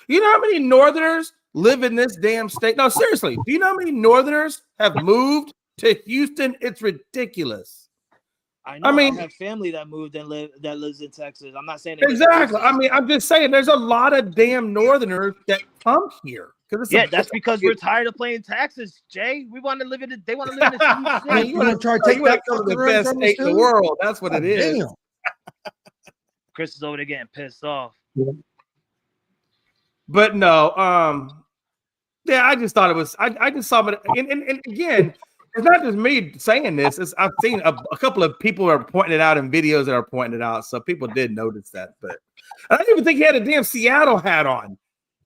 You know how many Northerners live in this damn state? No, seriously. Do you know how many Northerners have moved to Houston? It's ridiculous. I mean, I have family that moved and lives in Texas. I'm not saying Exactly. I mean, I'm just saying there's a lot of damn Northerners that come here. That's because we're tired of playing Texas, Jay. We want to live in it. They want to live in a Hey, you want to try to take that to the fucker best from us, state in the too? world. That's what it is. Damn. Chris is over there getting pissed off. But no, yeah, I just thought it was. I just saw it, and again, it's not just me saying this. I've seen a couple of people are pointing it out in videos that are pointing it out, so people did notice that. But I didn't even think he had a damn Seattle hat on.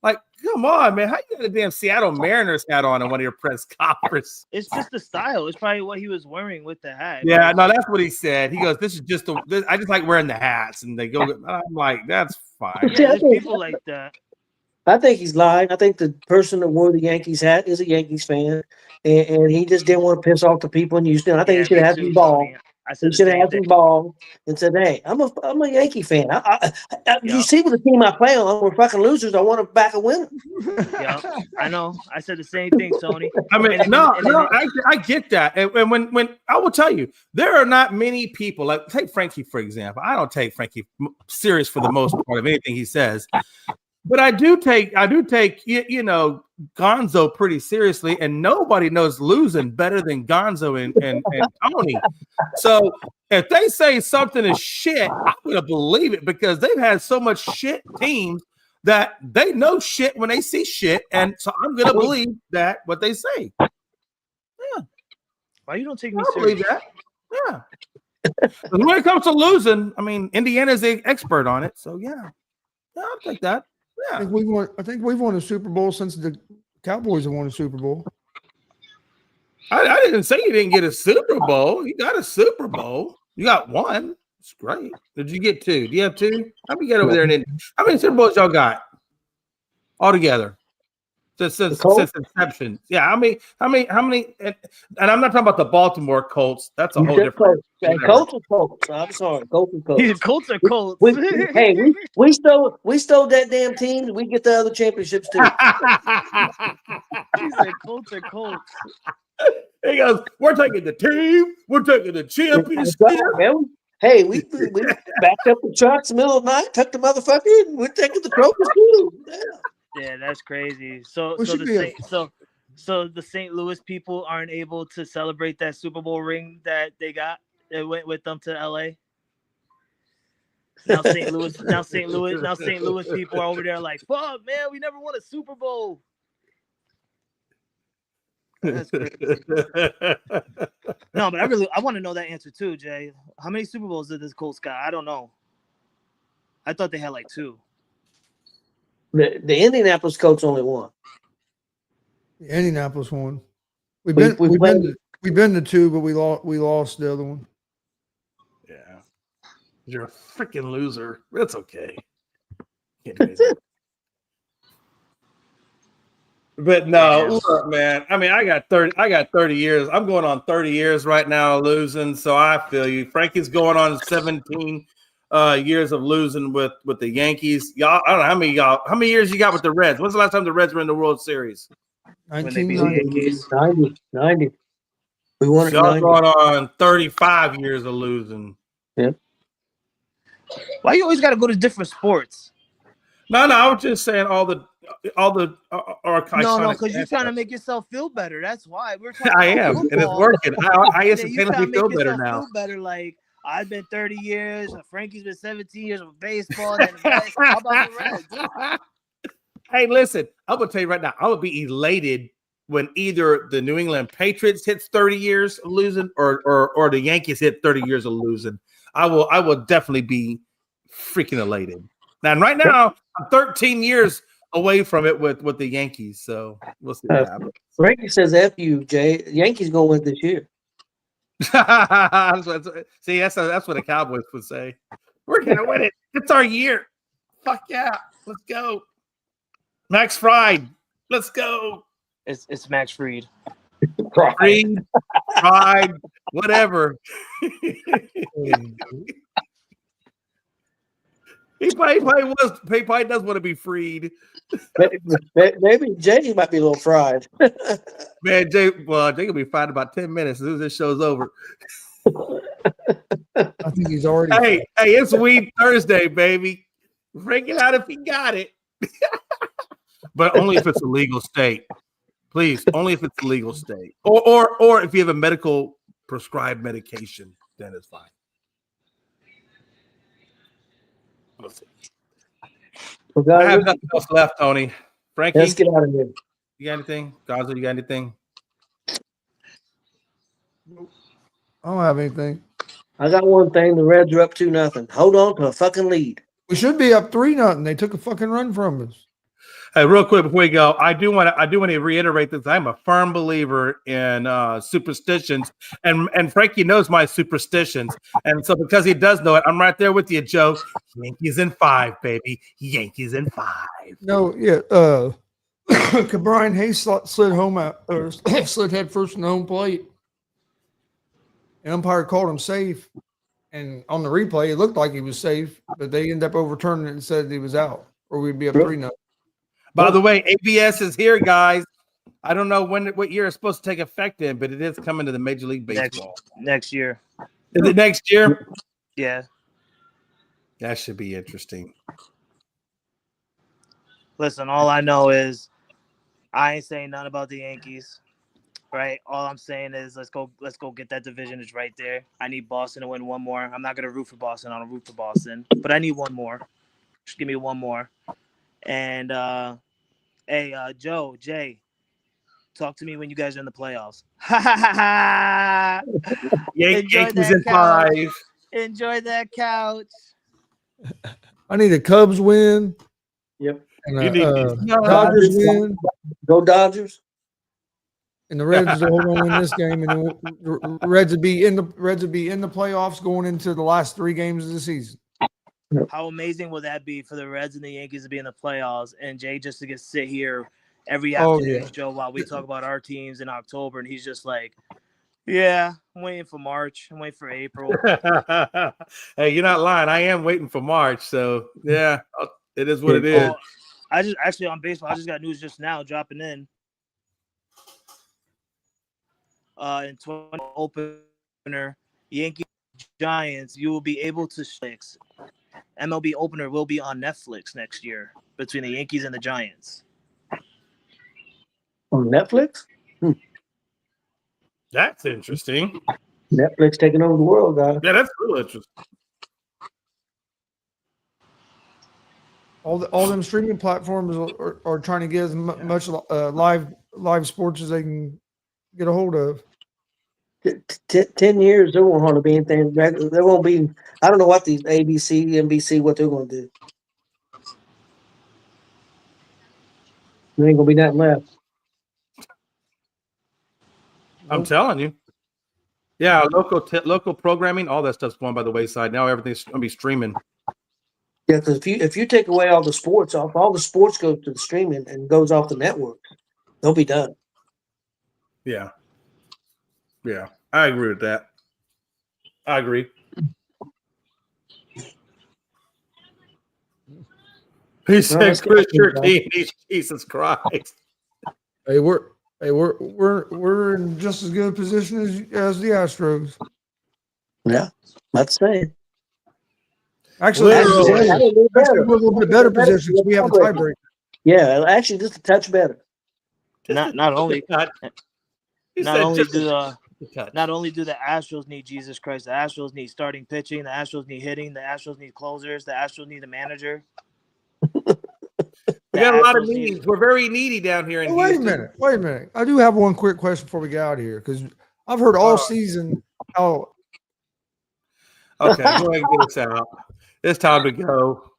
Like, come on, man, how you got a damn Seattle Mariners hat on in one of your press conferences? It's just the style. It's probably what he was wearing with the hat. Yeah, no, that's what he said. He goes, "This is just I just like wearing the hats," and they go. I'm like, that's fine. Yeah, there's people like that. I think he's lying. I think the person that wore the Yankees hat is a Yankees fan, and he just didn't want to piss off the people in Houston. I think he should have had some ball. He should have had some ball and said, "Hey, I'm a Yankee fan. You see what the team I play on? We're fucking losers. I want to back a winner." Yeah, I know. I said the same thing, Tony. I mean, I get that. And when I will tell you, there are not many people like take Frankie, for example. I don't take Frankie serious for the most part of anything he says. But I do take you know Gonzo pretty seriously, and nobody knows losing better than Gonzo and Tony. So if they say something is shit, I'm gonna believe it because they've had so much shit teams that they know shit when they see shit, and so I'm gonna believe that what they say. Yeah. Why you don't take me I believe serious? that. Yeah. When it comes to losing, I mean Indiana's the expert on it, so yeah, I'll take that. I Yeah. think we've won a Super Bowl since the Cowboys have won a Super Bowl. I didn't say you didn't get a Super Bowl. You got a Super Bowl. You got one. It's great. Did you get two? Do you have two? How many get over there? And how many Super Bowls y'all got altogether since inception? Yeah. How many? And I'm not talking about the Baltimore Colts. That's a whole different. Colts are Colts. I'm sorry, Colts are Colts. Colts are Colts. We stole that damn team. We get the other championships too. He said Colts are Colts. He goes, "We're taking the team. We're taking the championship." Hey, we backed up the trucks in the middle of the night, took the motherfucker, and we're taking the trophies too. Yeah, that's crazy. So We should be so the St. Louis people aren't able to celebrate that Super Bowl ring that they got. They went with them to LA. Now St. Louis people are over there like, fuck, man, we never won a Super Bowl. That's crazy. No, but I want to know that answer too, Jay. How many Super Bowls did this Colts got? I don't know. I thought they had like 2. The Indianapolis Colts only won. Indianapolis won. We've We been We've been to two, but we lost the other one. Yeah. You're a freaking loser. That's okay. Anyways. But no, look, man. I mean, I got 30 years. I'm going on 30 years right now losing. So I feel you. Frankie's going on 17 years of losing with the Yankees. Y'all, I don't know how many years you got with the Reds? When's the last time the Reds were in the World Series? When they beat the 1990. Yankees. 90. We won So it y'all 90. going on 35 years of losing. Why you always got to go to different sports? No, I was just saying all the No, because you're trying to make yourself feel better. That's why we're talking I about am, and it's football, working. I and then you trying instantaneously to feel make better yourself now. feel better. Like I've been 30 years. Frankie's been 17 years with baseball. And then the Reds. How about the Reds? Hey, listen, I'm gonna tell you right now, I would be elated when either the New England Patriots hits 30 years of losing or the Yankees hit 30 years of losing. I will definitely be freaking elated. Now, and right now, I'm 13 years away from it with the Yankees, so we'll see what happens. Frankie says, F you, Jay. Yankees going to win this year. See, that's what the Cowboys would say. We're gonna win it. It's our year. Fuck yeah, let's go. Max Fried, let's go. It's Max Fried. Fried, whatever. He probably does want to be freed. Maybe Jay might be a little fried. Man, Jay will be fried in about 10 minutes as soon as this show's over. I think he's already. Hey, it's Weed Thursday, baby. Bring it out if you got it. But only if it's a legal state. Please, only if it's a legal state. Or if you have a medical prescribed medication, then it's fine. Let's see. Well, I guys, have nothing else left, Tony. Frankie, let's get out of here. you got anything? Gaza, you got anything? I don't have anything. I got one thing. The Reds are up 2-0. Hold on to a fucking lead. We should be up 3-0. They took a fucking run from us. Hey, real quick before we go, I do want to reiterate this. I'm a firm believer in superstitions, and Frankie knows my superstitions, and so because he does know it, I'm right there with you, Joe. Yankees in 5, baby. Yankees in 5. No, yeah. Brian Hayes slid home out or slid head first in the home plate. The umpire called him safe, and on the replay, it looked like he was safe, but they ended up overturning it and said he was out, or we'd be up 3-0. By the way, ABS is here, guys. I don't know what year it's supposed to take effect in, but it is coming to the Major League Baseball. Next year. Is it next year? Yeah. That should be interesting. Listen, all I know is I ain't saying nothing about the Yankees. Right? All I'm saying is let's go get that division. It's right there. I need Boston to win one more. I'm not gonna root for Boston. I don't root for Boston. But I need one more. Just give me one more. And hey, Joe, Jay, talk to me when you guys are in the playoffs. Yankees in 5. Enjoy that couch. I need a Cubs win. Yep. And You need Dodgers win. Go Dodgers. And the Reds will hold on win this game, and the Reds would be in the playoffs going into the last 3 games of the season. How amazing will that be for the Reds and the Yankees to be in the playoffs, and Jay just to get sit here every afternoon show while we talk about our teams in October, and he's just like, "Yeah, I'm waiting for March. I'm waiting for April." Hey, you're not lying. I am waiting for March, so yeah, it is what it is. I just actually on baseball, I just got news just now dropping in. In 20 opener, Yankees Giants, you will be able to fix. MLB opener will be on Netflix next year between the Yankees and the Giants. On Netflix? That's interesting. Netflix taking over the world, guys. Yeah, that's real interesting. All them streaming platforms are trying to get as much live sports as they can get a hold of. 10 years, there won't hardly be anything. There won't be. I don't know what these ABC, NBC, what they're going to do. There ain't going to be nothing left. I'm telling you. Yeah, local programming, all that stuff's going by the wayside. Now everything's gonna be streaming. Yeah, because if you take away all the sports off, all the sports go to the streaming and goes off the network. They'll be done. Yeah. Yeah. I agree with that. I agree. He said, that's Chris, good, your bro. team needs Jesus Christ. Hey, we're in just as good a position as the Astros. Yeah, that's saying. Actually, Literally. we're a little bit better position because we have a tiebreaker. Yeah, actually, just a touch better. Not only He not said only just do a touch. not only do the Astros need Jesus Christ, the Astros need starting pitching, the Astros need hitting, the Astros need closers, the Astros need a manager. We got a lot of Astros need- needs. We're very needy down here in Hey, wait a Houston. minute. I do have one quick question before we get out of here because I've heard all season how Okay, go ahead and get us out. It's time to go.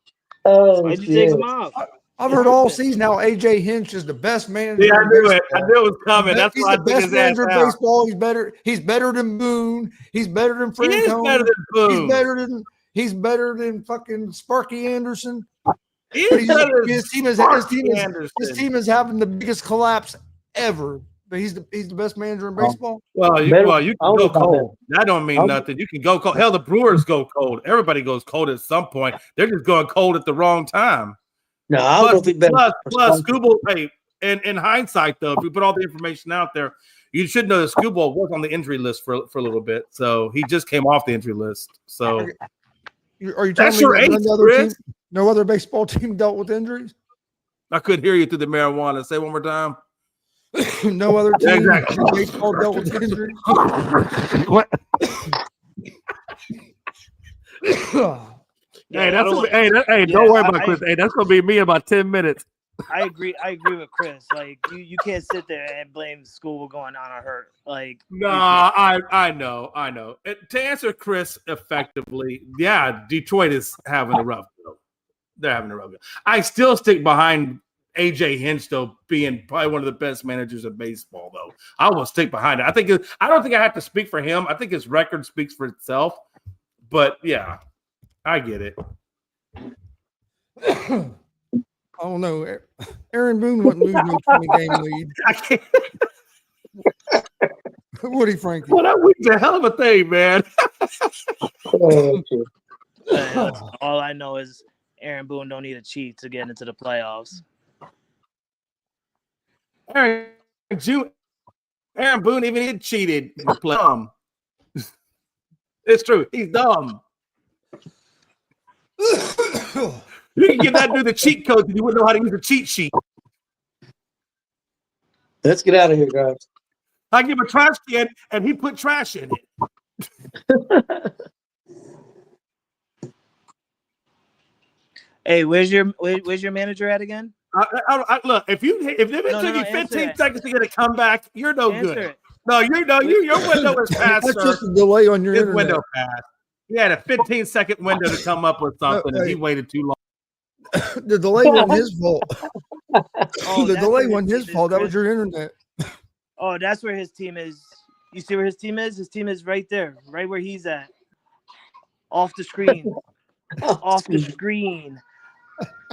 Oh, Why'd you take him off? I've heard all season how AJ Hinch is the best manager. Yeah, I in knew it. I baseball. knew it was coming. That's He's why I the took best his ass manager in out. baseball. He's better than Boone. He's better than He is Francona. better than Boone. He's better than fucking Sparky Anderson. He is better than His team is Anderson. his team is having the biggest collapse ever. But he's the best manager in baseball. Well, you Better- can I don't go know about cold. That don't mean nothing. You can go cold. Hell, the Brewers go cold. Everybody goes cold at some point. They're just going cold at the wrong time. No, I don't know if he better. Plus, Scooble, hey, in hindsight, though, if we put all the information out there, you should know that Scooble was on the injury list for a little bit. So he just came off the injury list. So Are you telling that's me your that ace, Chris. no other baseball team dealt with injuries? I couldn't hear you through the marijuana. Say it one more time. No other Yeah, team exactly. in baseball dealt with injuries. What? Yeah, Hey, I don't- don't worry I- about Chris. Hey, that's gonna be me in about 10 minutes. I agree with Chris. Like you can't sit there and blame school going on or hurt. Like Nah, I know. To answer Chris effectively, yeah, Detroit is having a rough go. They're having a rough go. I still stick behind AJ Hinch, though, being probably one of the best managers in baseball, though. I will stick behind it. I don't think I have to speak for him. I think his record speaks for itself. But yeah, I get it. I don't know. Aaron Boone wouldn't lose no 20-game lead. I can't. Woody Frankie. Well, that week's a hell of a thing, man. Oh, shit. all I know is Aaron Boone don't need a cheat to get into the playoffs. Aaron Boone even cheated. Dumb. It's true. He's dumb. You can give that dude the cheat code because he wouldn't know how to use a cheat sheet. Let's get out of here, guys. I give him a trash can and he put trash in it. Hey, where's your manager at again? Look, if it No, took you answer 15 it. seconds to get a comeback, you're no Answer good. it. No, your window is past, That's sir. just a delay on your His internet. window passed. He had a 15-second window to come up with something, and he waited too long. The delay wasn't his fault. Oh, The that's delay where wasn't his his team fault. is, That was Chris. your internet. Oh, that's where his team is. You see where his team is? His team is right there, right where he's at. Off the screen. Off the screen.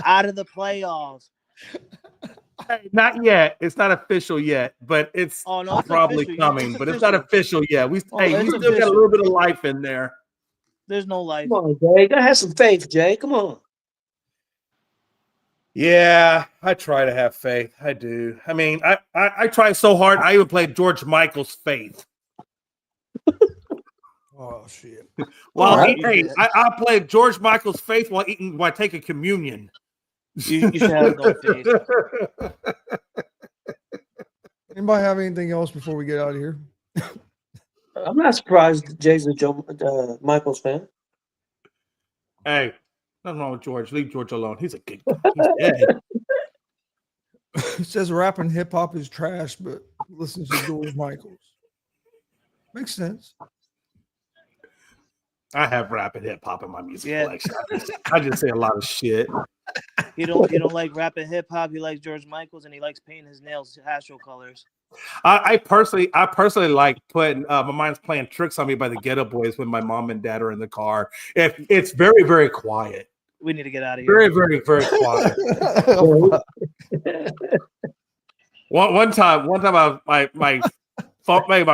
Out of the playoffs. Hey, not yet. It's not official yet, but it's Oh, no, it's probably official. coming. It's But it's not official yet. We it's still got a official. little bit of life in there. There's no life. Come on, Jay. Gotta have some faith, Jay. Come on. Yeah, I try to have faith. I do. I mean, I try so hard. I even played George Michael's Faith. Oh shit. Well, Right. I played George Michael's Faith while taking communion. You should have no faith. Anybody have anything else before we get out of here? I'm not surprised Jay's a Michaels fan. Hey, nothing wrong with George. Leave George alone. He's a good guy. He's dead. It says rap and hip hop is trash, but listen to George Michaels. Makes sense. I have rap and hip hop in my music Yeah. collection. I just say a lot of shit. He don't like rap and hip hop. He likes George Michaels, and he likes painting his nails Astro colors. I personally like putting my mind's playing tricks on me by the Ghetto Boys when my mom and dad are in the car. If it's very, very quiet. We need to get out of here. Very, very, very quiet. One time my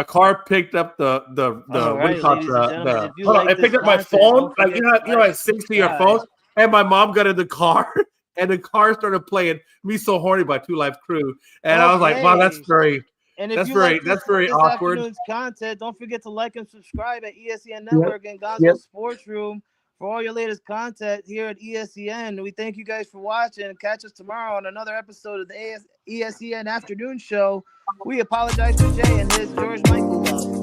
car picked up the All what do right, you call ladies it? and gentlemen, if you Hold on, like it picked this up my content, phone. don't Like forget to it like, syncs to your subscribe. phone. And my mom got in the car, and the car started playing "Me So Horny" by Two Live Crew, and I was like, "Wow, that's Okay. very." And if That's you very like that's very this awkward. afternoon's content, don't forget to like and subscribe at ESEN Network and Gonzo Sports Room for all your latest content here at ESEN. We thank you guys for watching. Catch us tomorrow on another episode of the ESEN Afternoon Show. We apologize for Jay and his George Michael love.